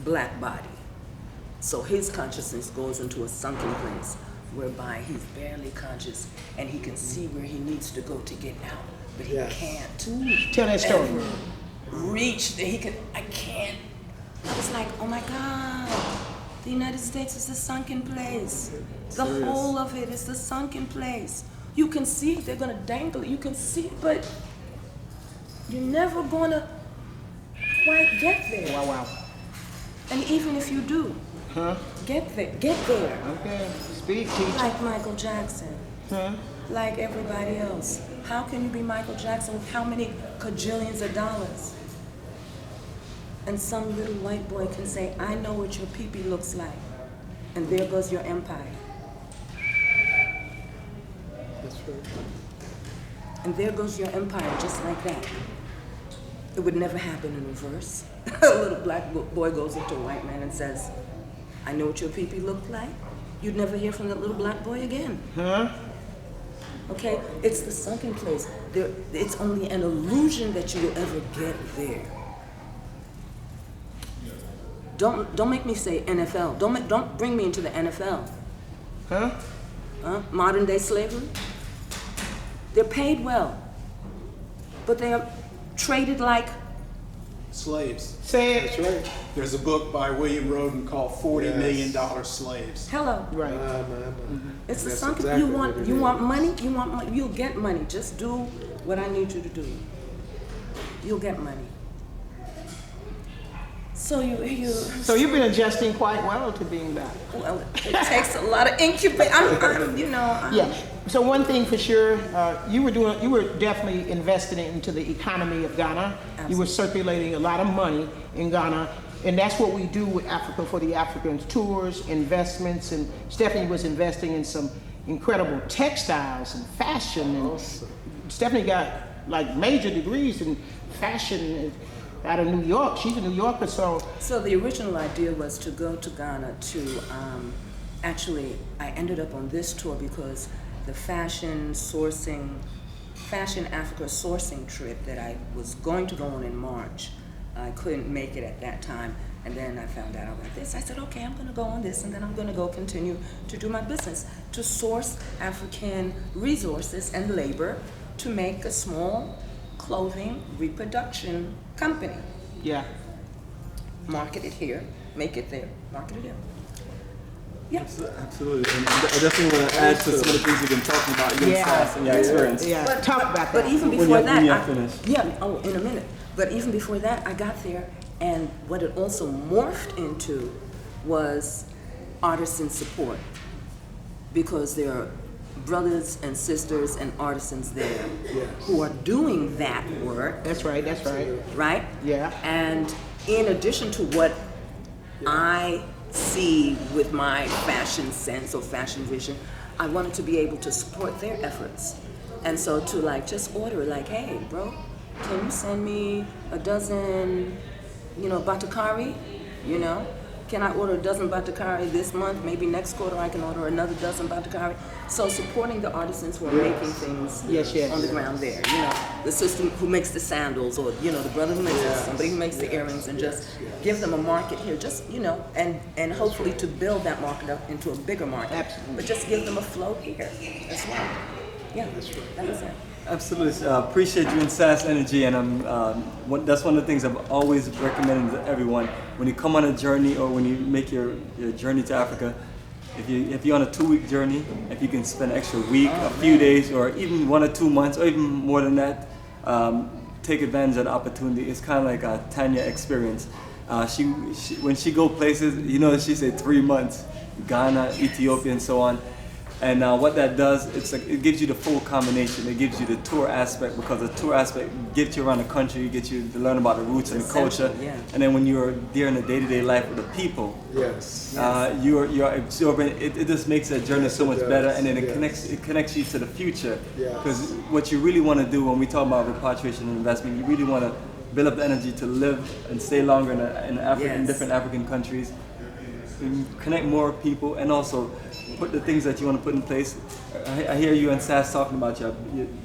black body. So his consciousness goes into a sunken place whereby he's barely conscious and he can see where he needs to go to get out, but he can't. Tell that story. Reach that I can't. I was like, oh my God, the United States is the sunken place. The whole of it is the sunken place. You can see it, they're gonna dangle it, you can see it, but you're never gonna quite get there. Wow, wow. And even if you do, get there. Okay, speak, teacher. Like Michael Jackson, like everybody else. How can you be Michael Jackson with how many cajillions of dollars? And some little white boy can say, I know what your pee-pee looks like. And there goes your empire. That's right. And there goes your empire, just like that. It would never happen in reverse. A little black boy goes up to a white man and says, I know what your pee-pee looked like. You'd never hear from that little black boy again. Okay, it's the sunken place. It's only an illusion that you will ever get there. Don't make me say NFL. Don't bring me into the NFL. Modern day slavery. They're paid well, but they are traded like slaves. Say That's it. right. There's a book by William Roden called $40 million Slaves. hello. Right. It's the That's sunken. exactly You want what it money. is. You want money. You'll get money. Just do what I need you to do. You'll get money. So you. So you've been adjusting quite well to being back. Well, it takes a lot of incubation. I'm Yeah. So one thing for sure, you were definitely investing into the economy of Ghana. You were circulating a lot of money in Ghana, and that's what we do with Africa for the Africans: tours, investments, and Stephanie was investing in some incredible textiles and fashion. And Stephanie got like major degrees in fashion out of New York. She's a New Yorker, so. So the original idea was to go to Ghana to, actually, I ended up on this tour because the Fashion Africa sourcing trip that I was going to go on in March, I couldn't make it at that time. And then I found out about this. I said, okay, I'm gonna go on this, and then I'm gonna go continue to do my business, to source African resources and labor to make a small clothing reproduction company. Yeah. Market it here, make it there, market it here. Yeah. Absolutely. And I definitely want to add to some of the things you've been talking about in your class and your experience. Yeah. Talk about that. But even When before you- that, when you're finished. in a minute. But even before that, I got there, and what it also morphed into was artisan support, because there are brothers and sisters and artisans there who are doing that work, That's right. That's right. right? Yeah. And in addition to what I see with my fashion sense or fashion vision, I wanted to be able to support their efforts. And so to like just order like, hey bro, can you send me a dozen, batakari, can I order a dozen batakari this month? Maybe next quarter I can order another dozen batakari. So supporting the artisans who are making things Yes. on the ground there. You know, the sister who makes the sandals, or you know, the brother who makes somebody who makes the earrings, and just give them a market here. Just you know, and hopefully to build that market up into a bigger market. Absolutely. But just give them a float here as well. Yeah, that was it. Absolutely. Appreciate you in SAS Energy, and that's one of the things I've always recommended to everyone. When you come on a journey, or when you make your journey to Africa, if you're on a 2-week journey, if you can spend an extra week, a few days, or even 1 or 2 months, or even more than that, take advantage of the opportunity. It's kind of like a Tanya experience. She when she go places, you know, she said 3 months, Ghana, Ethiopia, and so on. And what that does, it's like it gives you the full combination. It gives you the tour aspect, because the tour aspect gets you around the country, gets you to learn about the roots and the culture. Yeah. And then when you're there in the day-to-day life with the people, you're absorbing. It just makes that journey so much better, and then it connects you to the future. Because what you really want to do when we talk about repatriation and investment, you really want to build up the energy to live and stay longer in different African countries, and connect more people, and also put the things that you want to put in place. I hear you and SAS talking about your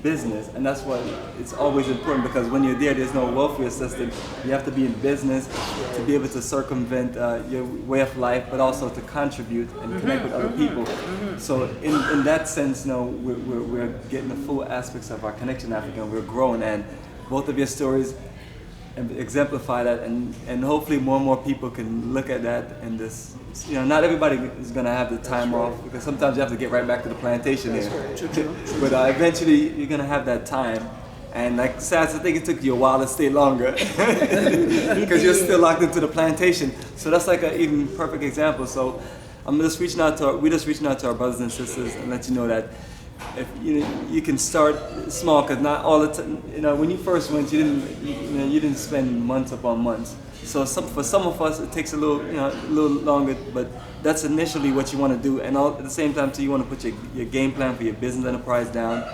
business, and that's what it's always important, because when you're there's no welfare system. You have to be in business to be able to circumvent your way of life, but also to contribute and connect with other people. So in that sense, you know, we're getting the full aspects of our connection in Africa, and we're growing, and both of your stories exemplify that, and hopefully more and more people can look at that. And this, you know, not everybody is going to have the time off, because sometimes you have to get right back to the plantation here. But eventually you're going to have that time. And like SAS, I think it took you a while to stay longer because you're still locked into the plantation. So that's like an even perfect example. So we're just reaching out to our brothers and sisters and let you know that if you can start small, because not all the time. You know, when you first went, you didn't spend months upon months. So for some of us, it takes a little longer. But that's initially what you want to do, and at the same time, too, you want to put your game plan for your business enterprise down.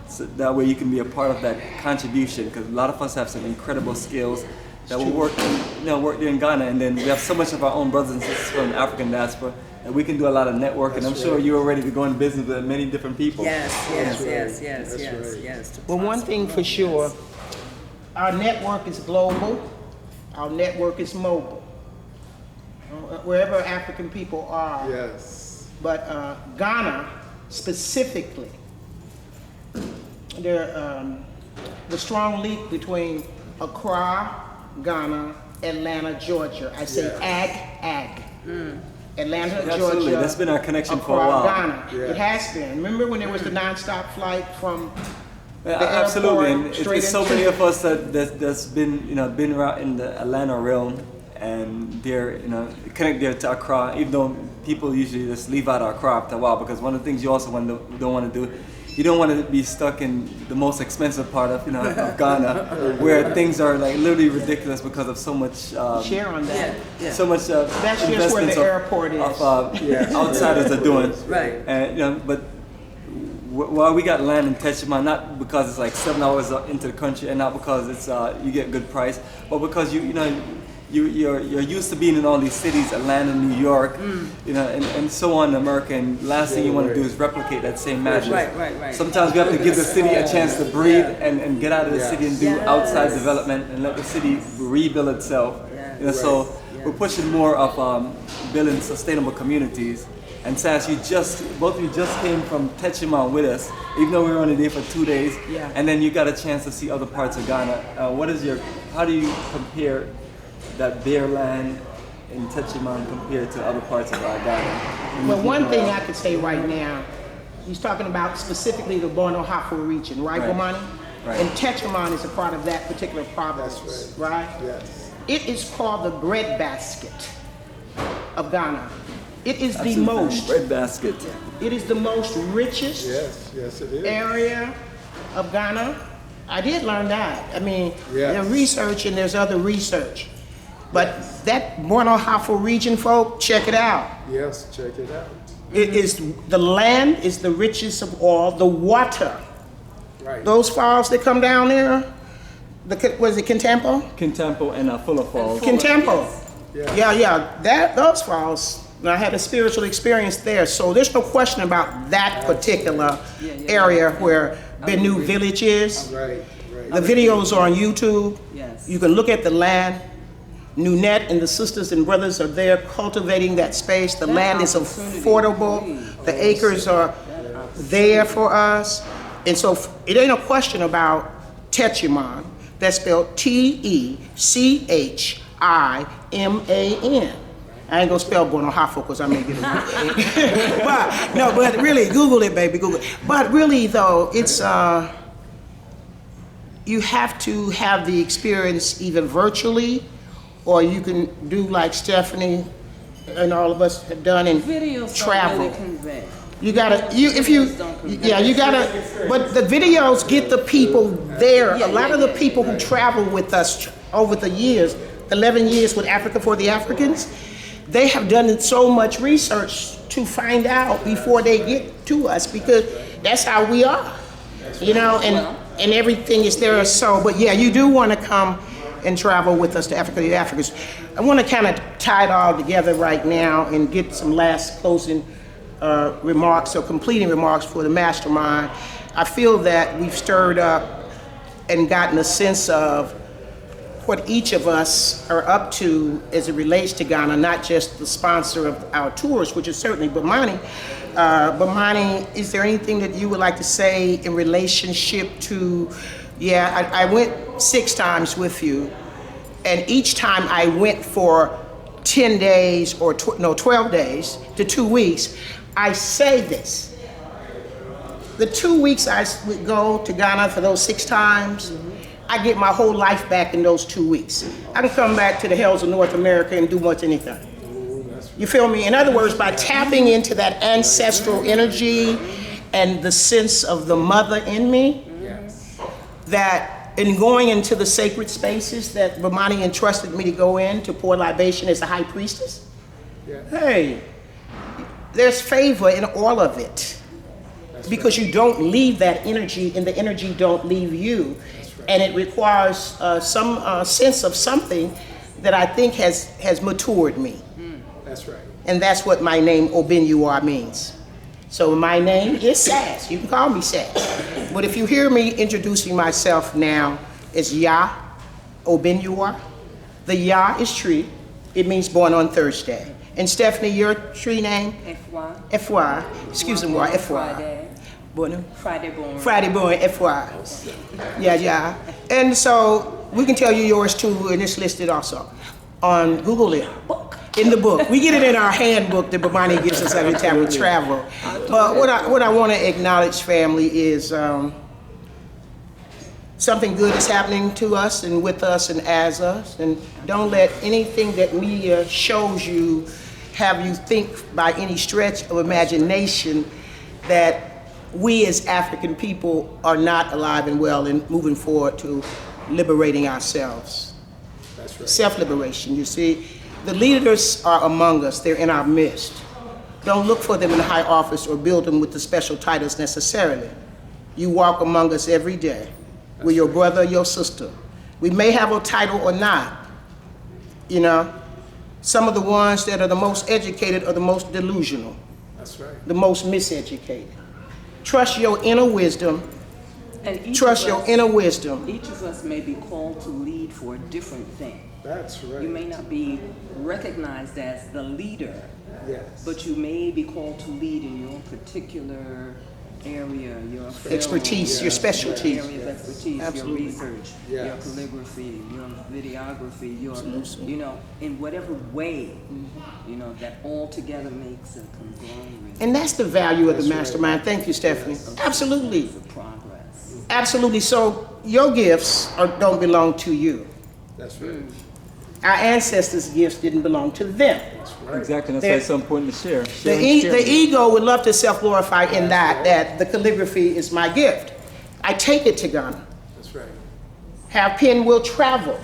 So that way you can be a part of that contribution, because a lot of us have some incredible skills that will work there in Ghana, and then we have so much of our own brothers and sisters from the African diaspora, and we can do a lot of networking. I'm sure you're ready to go in business with many different people. Yes. Well, one thing for sure, our network is global, our network is mobile, wherever African people are. Yes. But Ghana specifically, the strong link between Accra, Ghana, Atlanta, Georgia. I say ag. Atlanta, Absolutely. Georgia. That's been our connection Accra, for a while. Ghana. Yes. It has been. Remember when there was the non-stop flight from the Absolutely, airport and straight it's so into- many of us that's been around in the Atlanta realm, and they're connect there to Accra, even though people usually just leave out Accra after a while, because one of the things you also don't want to do, you don't want to be stuck in the most expensive part of of Ghana, where things are like literally ridiculous because of so much Share on that. so much That's just where investments the airport is. outsiders are doing. Right. And but while we got land in Techiman, not because it's like 7 hours into the country, and not because it's you get a good price, but because you're used to being in all these cities, Atlanta, New York, and so on in America, and last thing you want to do is replicate that same magic. Right. Sometimes we have to give the city a chance to breathe and get out of the city and do outside development and let the city rebuild itself. So we're pushing more of building sustainable communities. And SAS, both of you just came from Techiman with us, even though we were only there for 2 days. Yeah. And then you got a chance to see other parts of Ghana. How do you compare that bare land in Techiman compared to other parts of Ghana? Well, one thing I could say right now, he's talking about specifically the Borno Hafu region, right, Bomani? Right. And Techiman is a part of that particular province, That's right? Yes. It is called the breadbasket of Ghana. It is the Absolutely. most. Breadbasket. It is the most richest Yes, it is. area of Ghana. I did learn that. I mean, Yes. there's research and there's other research. But that Borno Hafu region, folk, check it out. Yes, check it out. It is, the land is the richest of all. The water, Right. those falls that come down there, was it Kintampo? Kintampo and Fuller Falls. Kintampo. Those falls. I had a spiritual experience there, so there's no question about that particular area where Benue Village is. Right. The videos are on YouTube. Yes. You can look at the land. Nunette and the sisters and brothers are there cultivating that space. The land is affordable. The acres are there for us. And so it ain't a question about Techiman. That's spelled Techiman. I ain't gonna spell Bonahafo because I may get it wrong. but really, Google it, baby, Google it. But really though, it's, you have to have the experience even virtually, or you can do like Stephanie and all of us have done and Videos travel. don't really convey. You gotta, you gotta, but the videos get the people there. A lot of the people who travel with us over the years, 11 years with Africa for the Africans, they have done so much research to find out before they get to us, because that's how we are, you know, and everything is there. So, but yeah, you do want to come and travel with us to Africa for the Africans. I want to kind of tie it all together right now and get some last closing remarks or completing remarks for the Mastermind. I feel that we've stirred up and gotten a sense of what each of us are up to as it relates to Ghana, not just the sponsor of our tours, which is certainly Bomani. Bomani, is there anything that you would like to say in relationship to, I went 6 times with you, and each time I went for 10 days or 12 days to 2 weeks. I say this, the 2 weeks I would go to Ghana for those 6 times, I get my whole life back in those 2 weeks. I can come back to the hells of North America and do much anything. You feel me? In other words, by tapping into that ancestral energy and the sense of the mother in me, that in going into the sacred spaces that Bomani entrusted me to go in to pour libation as a high priestess, hey, there's favor in all of it. Because you don't leave that energy and the energy don't leave you. And it requires some sense of something that I think has matured me. That's right. And that's what my name Obinyuar means. So my name is SAS. You can call me SAS. But if you hear me introducing myself now as Yah Obinyuar, the Yah is tree. It means born on Thursday. And Stephanie, your tree name? F.Y. Excuse me, F.Y. Friday. Born? Friday born. Friday born, F.Y. Yeah. And so we can tell you yours too, and it's listed also on Google it. In the book. We get it in our handbook that Bomani gives us every time we travel. But what I want to acknowledge, family, is something good is happening to us and with us and as us. And don't let anything that media shows you have you think by any stretch of imagination that we as African people are not alive and well and moving forward to liberating ourselves. That's right. Self-liberation, you see. The leaders are among us, they're in our midst. Don't look for them in high office or build them with the special titles necessarily. You walk among us every day with your brother, your sister. We may have a title or not, you know. Some of the ones that are the most educated are the most delusional. That's right. The most miseducated. Trust your inner wisdom. And Trust your inner wisdom. Each of us may be called to lead for a different thing. That's right. You may not be recognized as the leader, Yes. but you may be called to lead in your particular area, your field, Expertise, your specialty. your area of expertise, Absolutely. your research, Yes. your calligraphy, your videography, your, you know, in whatever way, you know, that all together makes a conglomerate. And that's the value of the That's right. Mastermind. Thank you, Stephanie. Absolutely. of progress. Absolutely. So your gifts don't belong to you. That's right. Our ancestors' gifts didn't belong to them. That's right. Exactly. That's why it's so important to share. The ego would love to self-glorify in that the calligraphy is my gift. I take it to Ghana. That's right. Have pen will travel.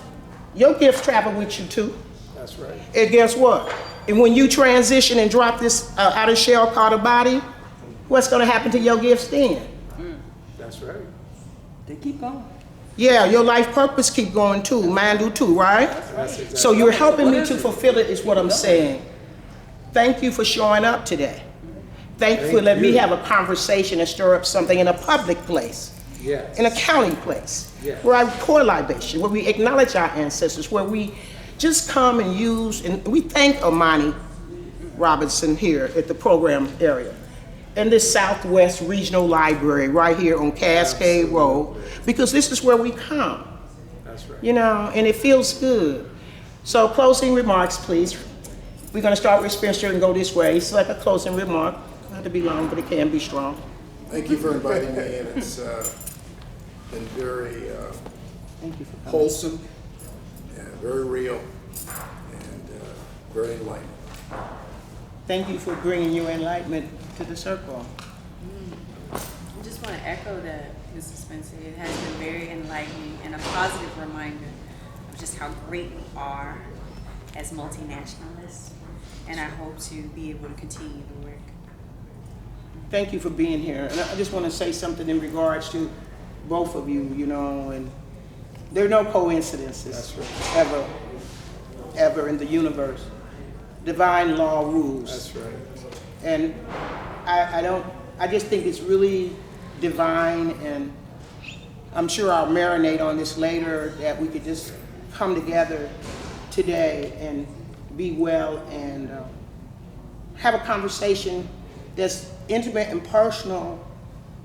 Your gifts travel with you too. That's right. And guess what? And when you transition and drop this outer shell called a body, what's going to happen to your gifts then? That's right. They keep going. Yeah, your life purpose keep going too. Mine do too, right? So you're helping me to fulfill it is what I'm saying. Thank you for showing up today. Thank you for letting me have a conversation and stir up something in a public place. Yes. In a county place. Yes. Where I pour libation, where we acknowledge our ancestors, where we just come and use, and we thank Amani Robinson here at the program area. In this Southwest Regional Library right here on Cascade Road, because this is where we come. That's right. You know, and it feels good. So closing remarks, please. We're gonna start with Spencer and go this way. It's like a closing remark. Not have to be long, but it can be strong. Thank you for inviting me, and it's been very Thank you for coming. wholesome, and very real, and very enlightening. Thank you for bringing your enlightenment to the circle. I just want to echo that, Mrs. Spencer. It has been very enlightening and a positive reminder of just how great we are as multinationalists, and I hope to be able to continue the work. Thank you for being here. And I just want to say something in regards to both of you, you know, and there are no coincidences. That's right. Ever in the universe. Divine law rules. That's right. And I just think it's really divine, and I'm sure I'll marinate on this later, that we could just come together today and be well and have a conversation that's intimate and personal,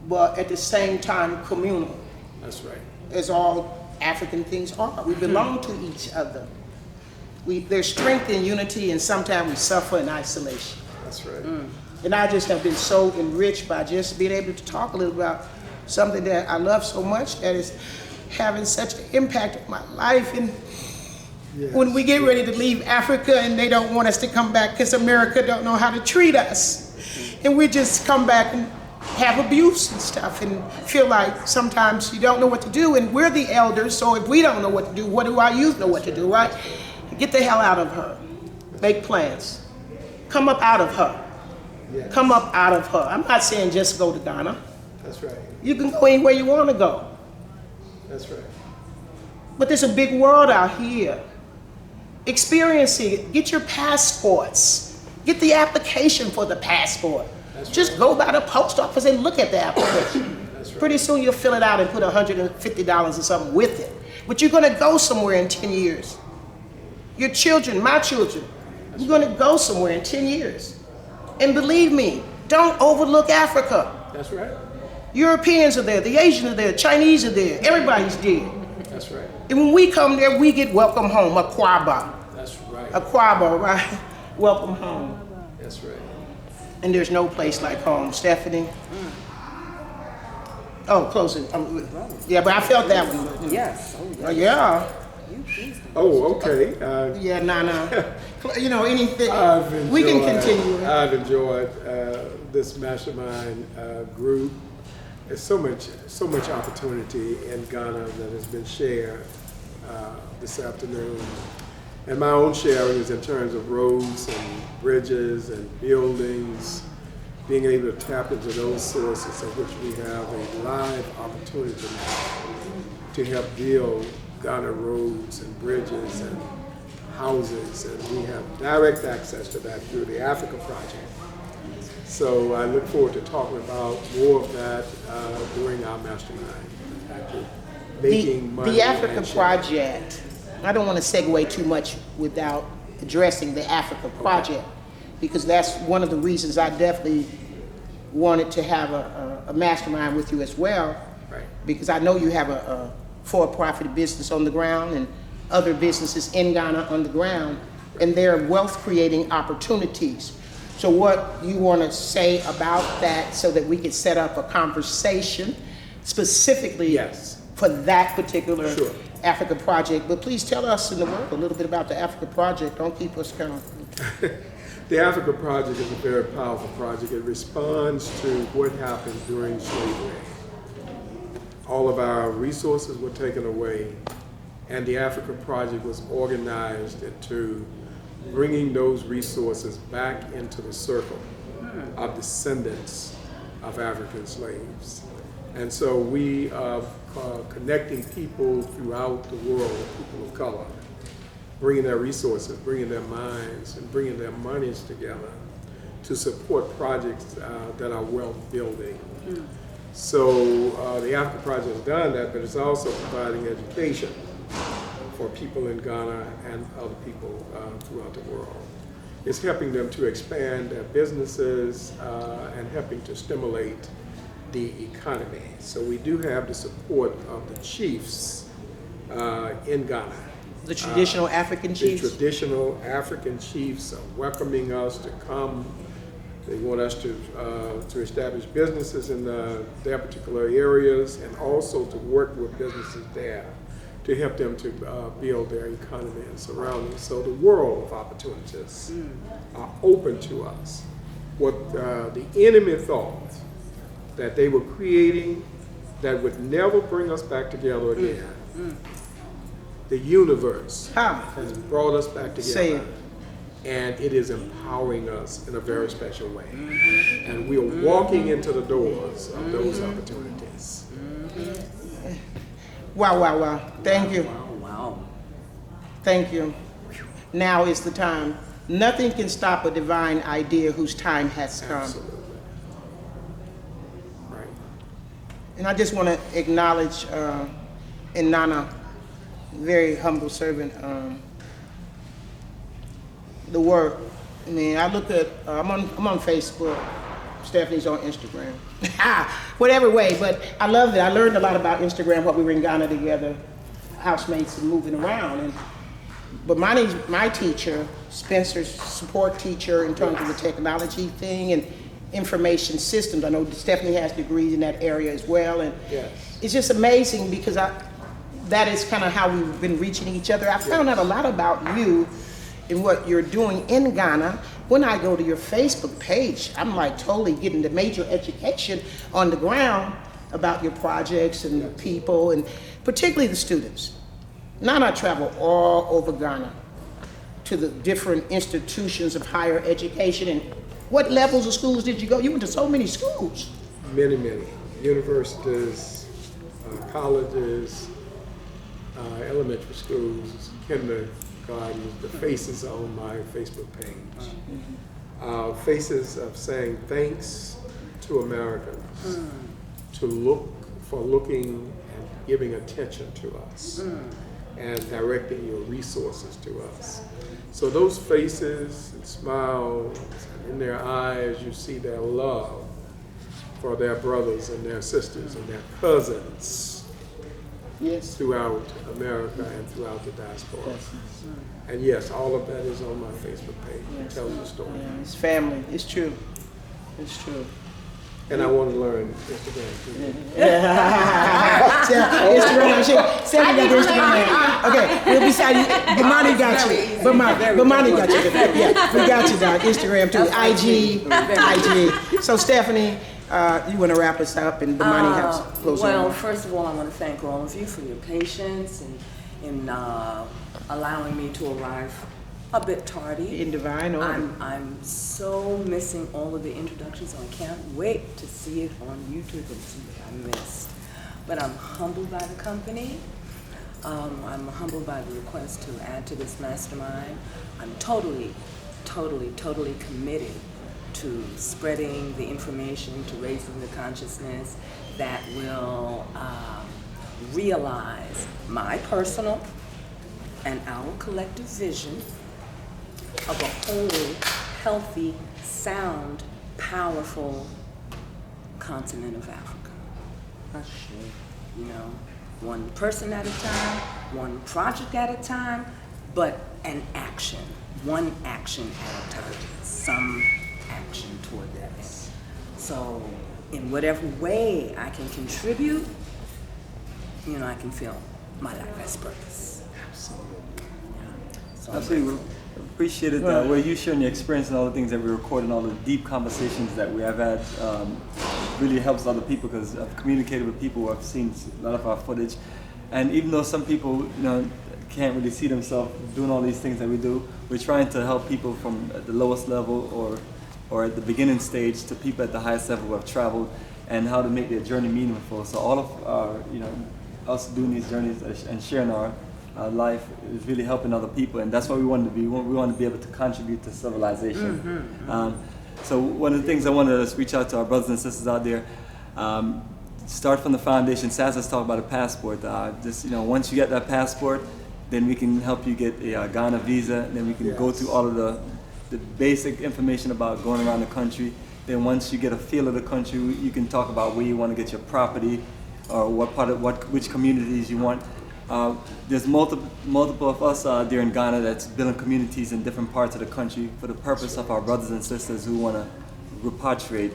but at the same time communal. That's right. As all African things are. We belong to each other. There's strength in unity, and sometimes we suffer in isolation. That's right. And I just have been so enriched by just being able to talk a little about something that I love so much, that is having such an impact on my life. And when we get ready to leave Africa and they don't want us to come back because America don't know how to treat us, and we just come back and have abuse and stuff, and feel like sometimes you don't know what to do, and we're the elders, so if we don't know what to do, what do our youth know what to do, right? Get the hell out of her. Make plans. Come up out of her. Yes. Come up out of her. I'm not saying just go to Ghana. That's right. You can go anywhere you want to go. That's right. But there's a big world out here. Experiencing it. Get your passports. Get the application for the passport. That's Just right. go by the post office and look at the application. That's right. Pretty soon you'll fill it out and put $150 or something with it. But you're going to go somewhere in 10 years. Your children, my children, you're going to go somewhere in 10 years. And believe me, don't overlook Africa. That's right. Europeans are there, the Asians are there, Chinese are there, everybody's there. That's right. And when we come there, we get welcome home, Akwaba. That's right. Akwaba, right? Welcome home. That's right. And there's no place like home. Stephanie? Oh, closing. Yeah, but I felt that one. Yes. Oh, yes. Yeah. Oh, okay. Yeah, nah. You know, anything. I've We can continue. I've enjoyed this mastermind group. There's so much opportunity in Ghana that has been shared this afternoon. And my own sharing is in terms of roads and bridges and buildings, being able to tap into those sources of which we have a live opportunity to help build Ghana roads and bridges and houses, and we have direct access to that through the Africa Project. So I look forward to talking about more of that during our mastermind. Making money The Africa and sharing. Project, I don't want to segue too much without addressing the Africa Project, because that's one of the reasons I definitely wanted to have a mastermind with you as well. Right. Because I know you have a for-profit business on the ground and other businesses in Ghana on the ground, and they're wealth-creating opportunities. So what you want to say about that so that we could set up a conversation specifically Yes. for that particular Sure. Africa Project. But please tell us in the world a little bit about the Africa Project. Don't keep us kind of... The Africa Project is a very powerful project. It responds to what happened during slavery. All of our resources were taken away, and the Africa Project was organized into bringing those resources back into the circle of descendants of African slaves. And so we are connecting people throughout the world, people of color, bringing their resources, bringing their minds, and bringing their monies together to support projects that are wealth building. So the Africa Project has done that, but it's also providing education for people in Ghana and other people throughout the world. It's helping them to expand their businesses and helping to stimulate the economy. So we do have the support of the chiefs in Ghana. The traditional African chiefs? The traditional African chiefs are welcoming us to come. They want us to establish businesses in their particular areas and also to work with businesses there to help them to build their economy and surroundings. So the world of opportunities are open to us. What the enemy thought that they were creating that would never bring us back together again, the universe has brought us back together. And it is empowering us in a very special way. And we are walking into the doors of those opportunities. Wow, wow, wow. Thank you. Wow. Thank you. Now is the time. Nothing can stop a divine idea whose time has come. Absolutely. Right. And I just want to acknowledge Nana, very humble servant, the work. I mean, I look at, I'm on Facebook, Stephanie's on Instagram, whatever way, but I love it. I learned a lot about Instagram while we were in Ghana together, housemates and moving around. But my teacher, Spencer's support teacher in terms of the technology thing and information systems. I know Stephanie has degrees in that area as well. And Yes. it's just amazing because that is kind of how we've been reaching each other. I found out a lot about you and what you're doing in Ghana. When I go to your Facebook page, I'm like totally getting the major education on the ground about your projects and the people, and particularly the students. Now I travel all over Ghana to the different institutions of higher education. And what levels of schools did you go? You went to so many schools. Many, many. Universities, colleges, elementary schools, kindergarten. The faces on my Facebook page. Faces of saying thanks to Americans for looking and giving attention to us and directing your resources to us. So those faces and smiles, and in their eyes you see their love for their brothers and their sisters and their cousins. Yes. Throughout America and throughout the diaspora. Yes. And yes, all of that is on my Facebook page. It tells the story. Yeah, it's family. It's true. It's true. And I want to learn Instagram too. Instagram. Stephanie got the Instagram. Okay, we'll be beside you. Bamani got you. Bamani got you. Yeah, we got you, Doc. Instagram too. IG. So Stephanie, you want to wrap us up, and Bamani has closing Well, remarks. first of all, I want to thank all of you for your patience and in allowing me to arrive a bit tardy. In divine order. I'm so missing all of the introductions. I can't wait to see it on YouTube and see what I missed. But I'm humbled by the company. I'm humbled by the request to add to this mastermind. I'm totally committed to spreading the information, to raising the consciousness that will realize my personal and our collective vision of a whole, healthy, sound, powerful continent of Africa. You know, one person at a time, one project at a time, but an action, one action at a time, some action toward that end. So in whatever way I can contribute, you know, I can feel my life has purpose. Absolutely. Yeah. So Absolutely. Appreciated where you sharing your experience and all the things that we recorded, all the deep conversations that we have had. Really helps other people because I've communicated with people who have seen a lot of our footage, and even though some people, you know, can't really see themselves doing all these things that we do, we're trying to help people from at the lowest level or at the beginning stage to people at the highest level who have traveled and how to make their journey meaningful. So all of our, us doing these journeys and sharing our life is really helping other people, and that's what we want to be. We want to be able to contribute to civilization. So one of the things I wanted to reach out to our brothers and sisters out there, start from the foundation. SAS has talked about a passport. Once you get that passport, then we can help you get a Ghana visa. Then we can go through all of the basic information about going around the country. Then once you get a feel of the country, you can talk about where you want to get your property, or which communities you want. There's multiple of us there in Ghana that's building communities in different parts of the country for the purpose of our brothers and sisters who want to repatriate.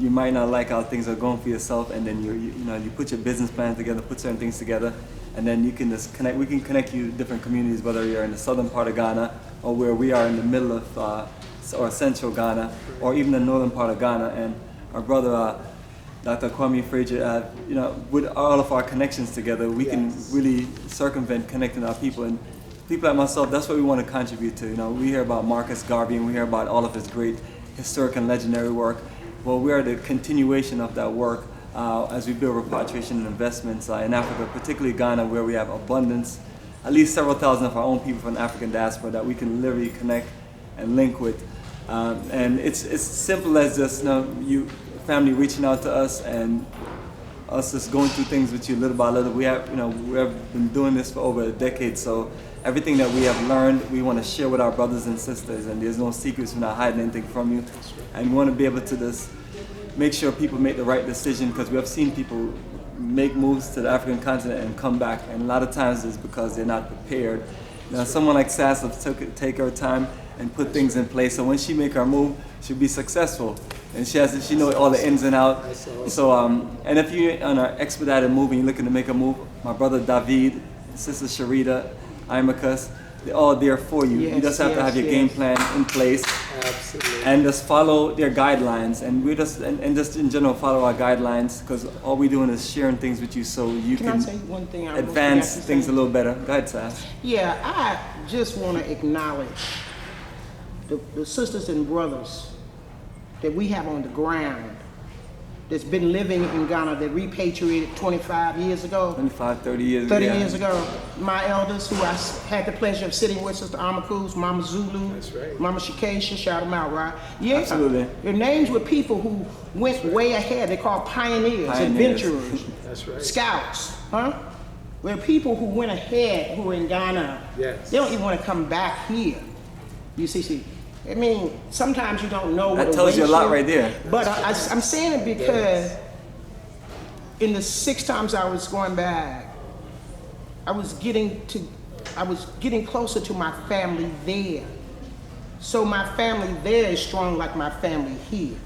You might not like how things are going for yourself, and then you put your business plan together, put certain things together, and then you can just connect. We can connect you to different communities, whether you're in the southern part of Ghana or where we are in the middle of or central Ghana, or even the northern part of Ghana. And our brother Dr. Kwame Frazier, with all of our connections together, we can really circumvent connecting our people. And people like myself, that's what we want to contribute to. We hear about Marcus Garvey, and we hear about all of his great historic and legendary work. Well, we are the continuation of that work as we build repatriation and investments in Africa, particularly Ghana, where we have abundance, at least several thousand of our own people from the African diaspora that we can literally connect and link with. And it's simple as just you family reaching out to us and us just going through things with you little by little. We have been doing this for over a decade, so everything that we have learned, we want to share with our brothers and sisters, and there's no secrets. We're not hiding anything from you, and we want to be able to just make sure people make the right decision, because we have seen people make moves to the African continent and come back, and a lot of times it's because they're not prepared. Now, someone like SAS will take her time and put things in place, so when she make her move, she'll be successful, and she knows all the ins and outs. So, and if you're on an expedited move and you're looking to make a move, my brother David, sister Sharita, Imacus, they're all there for you. You just have to have your game plan in place. Absolutely. And just follow their guidelines, and we just in general follow our guidelines, because all we're doing is sharing things with you so you Can I say one thing? I advance forgot to things say? a little better. Go ahead, Sass. Yeah, I just want to acknowledge the sisters and brothers that we have on the ground that's been living in Ghana, that repatriated 25 years ago. 25, 30 years 30 ago. years ago. My elders, who I had the pleasure of sitting with, Sister Amakus, Mama Zulu, That's right. Mama Shakesha, shout them out, right? Yeah. Absolutely. Their names were people who went way ahead. They're called pioneers. Adventurers, That's right. scouts, huh? We're people who went ahead, who were in Ghana. Yes. They don't even want to come back here. You see. I mean, sometimes you don't know what That tells you a lot right there. But I'm saying it because in the 6 times I was going back, I was getting closer to my family there. So my family there is strong like my family here.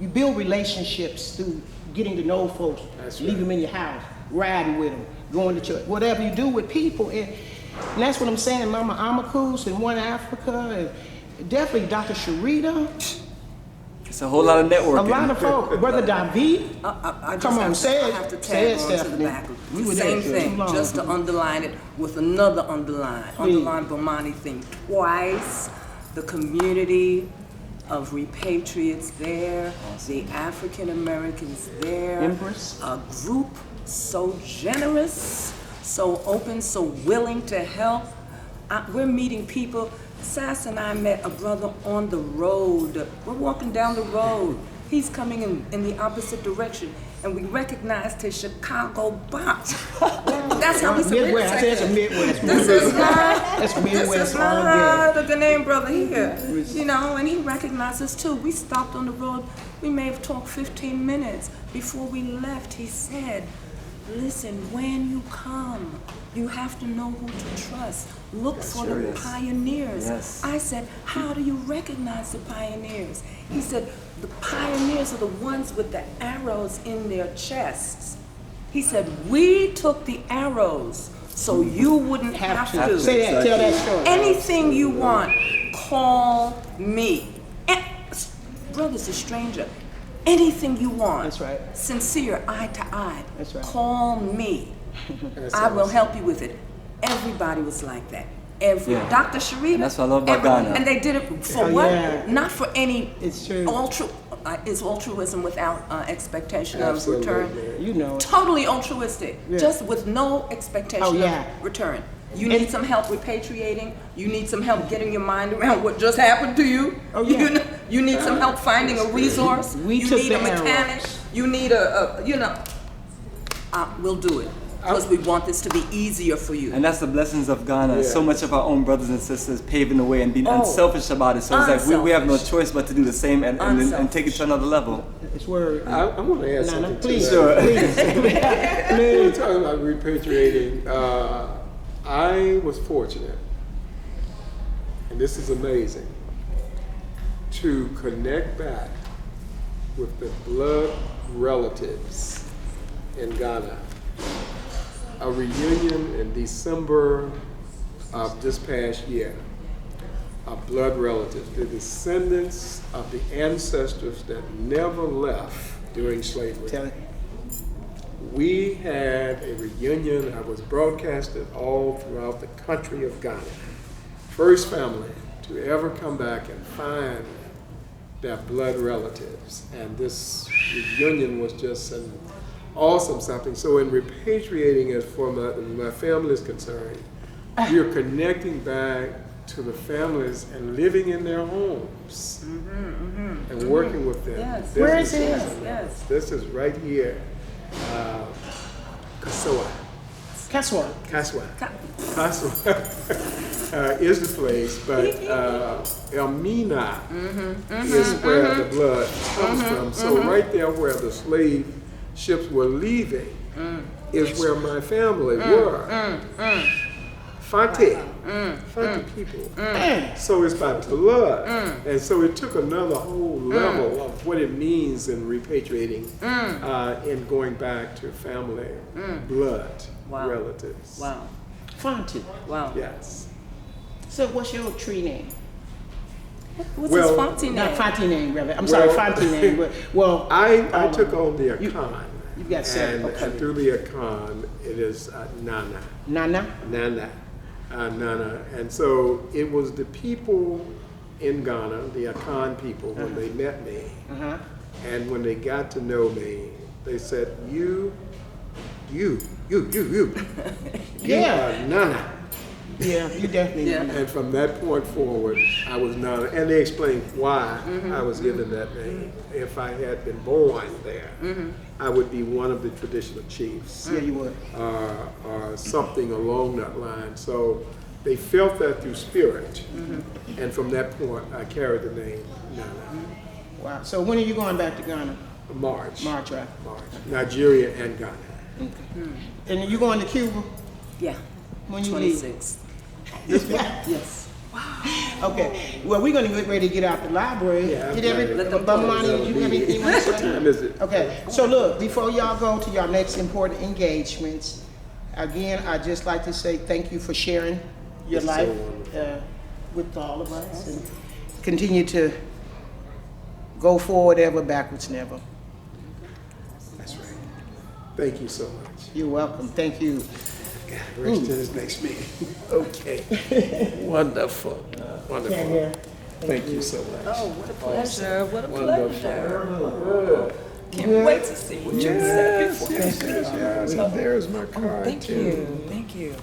You build relationships through getting to know folks, That's leave right. them in your house, riding with them, going to church, whatever you do with people. And that's what I'm saying, Mama Amakus in One Africa, and definitely Dr. Sharita. It's a whole lot of networking. A lot of folks. Brother David. I Come on, say it. I have to Say tag it, on to the Stephanie. back. We were Same there too thing, long. just to underline it with another underline. Please. Underline Bomani thing twice. The community of repatriates there, the African Americans there. Empress. A group so generous, so open, so willing to help. We're meeting people. Sass and I met a brother on the road. We're walking down the road. He's coming in the opposite direction, and we recognized his Chicago box. That's how we said, Midwest. I said it's a Midwest. This is That's my, Midwest this is all my day. the Ghanaian brother here. And he recognized us too. We stopped on the road. We may have talked 15 minutes. Before we left, he said, listen, when you come, you have to know who to trust. Look for the pioneers. Yes. I said, how do you recognize the pioneers? He said, the pioneers are the ones with the arrows in their chests. He said, we took the arrows so you wouldn't have to. Say that. Tell that story. Anything you want, call me. Brother's a stranger. Anything you want. That's right. Sincere, eye to eye. That's right. Call me. That's I will awesome. help you with it. Everybody was like that. Yeah. Dr. Sharita. And that's what I love about Ghana. And they did it for Oh, what? yeah. Not for any It's true. is altruism without expectation of return. Absolutely. You know it. Totally altruistic, Yeah. just with no expectation Oh, yeah. of return. You need some help repatriating. You need some help getting your mind around what just happened to you. Oh, yeah. You need some help finding a resource. We you took need a the mechanic. arrows. You need we'll do it because we want this to be easier for you. And that's the blessings of Ghana. Yeah. So much of our own brothers and sisters paving the way and being Oh. unselfish about it. So it's like we have no Unselfish. choice but to do the same and take it to another level. It's where. I want to add Nana, something please, to that. please. We're talking about repatriating. I was fortunate, and this is amazing, to connect back with the blood relatives in Ghana. A reunion in December of this past year of blood relatives, the descendants of the ancestors that never left during slavery. Tell it. We had a reunion that was broadcasted all throughout the country of Ghana. First family to ever come back and find their blood relatives. And this reunion was just an awesome something. So in repatriating, as far as my family is concerned, we are connecting back to the families and living in their homes and working with them. Yes. Where is it? Yes. This is right here. Kaswa. Kaswa. Kaswa is the place, but Elmina is where the blood comes from. So right there where the slave ships were leaving is where my family were. Fante people. So it's by blood. And so it took another whole level of what it means in repatriating, in going back to family blood Wow. relatives. Wow. Fonte. Wow. Yes. So what's your tree name? What's Well, his Fonte name? Not Fonte name, rather. I'm sorry, Well, Fonte name. But, well, I took on the you- Akan. you've got seven. And Okay. through the Akan, it is Nana. Nana. Nana. And so it was the people in Ghana, the Akan people, when they met me, Uh-huh. and when they got to know me, they said, you Yeah. are Nana. Yeah, you definitely. Yeah. And from that point forward, I was Nana. And they explained why I was given that name. If I had been born there, I would be one of the traditional chiefs. Yeah, you would. Or something along that line. So they felt that through spirit. And from that point, I carried the name Nana. Wow. So when are you going back to Ghana? March. March, right? March. Nigeria and Ghana. And you going to Cuba? Yeah. When you leave? 26. Yes. Okay. Well, we're going to get ready to get out the library. Yeah, Get I'm every, ready. Bamani, you have anything you want to What say? time is it? Okay. So look, before y'all go to your next important engagements, again, I'd just like to say thank you for sharing your It's so life wonderful. with all of us, and continue to go forward ever, backwards never. That's right. Thank you so much. You're welcome. Thank you. Rest to this next meeting. Okay. Wonderful. Wonderful. Thank you so much. Oh, what a pleasure. What a Wonderful. pleasure. Can't wait to see what you said before. Yes. There's my card Thank too. you. Thank you.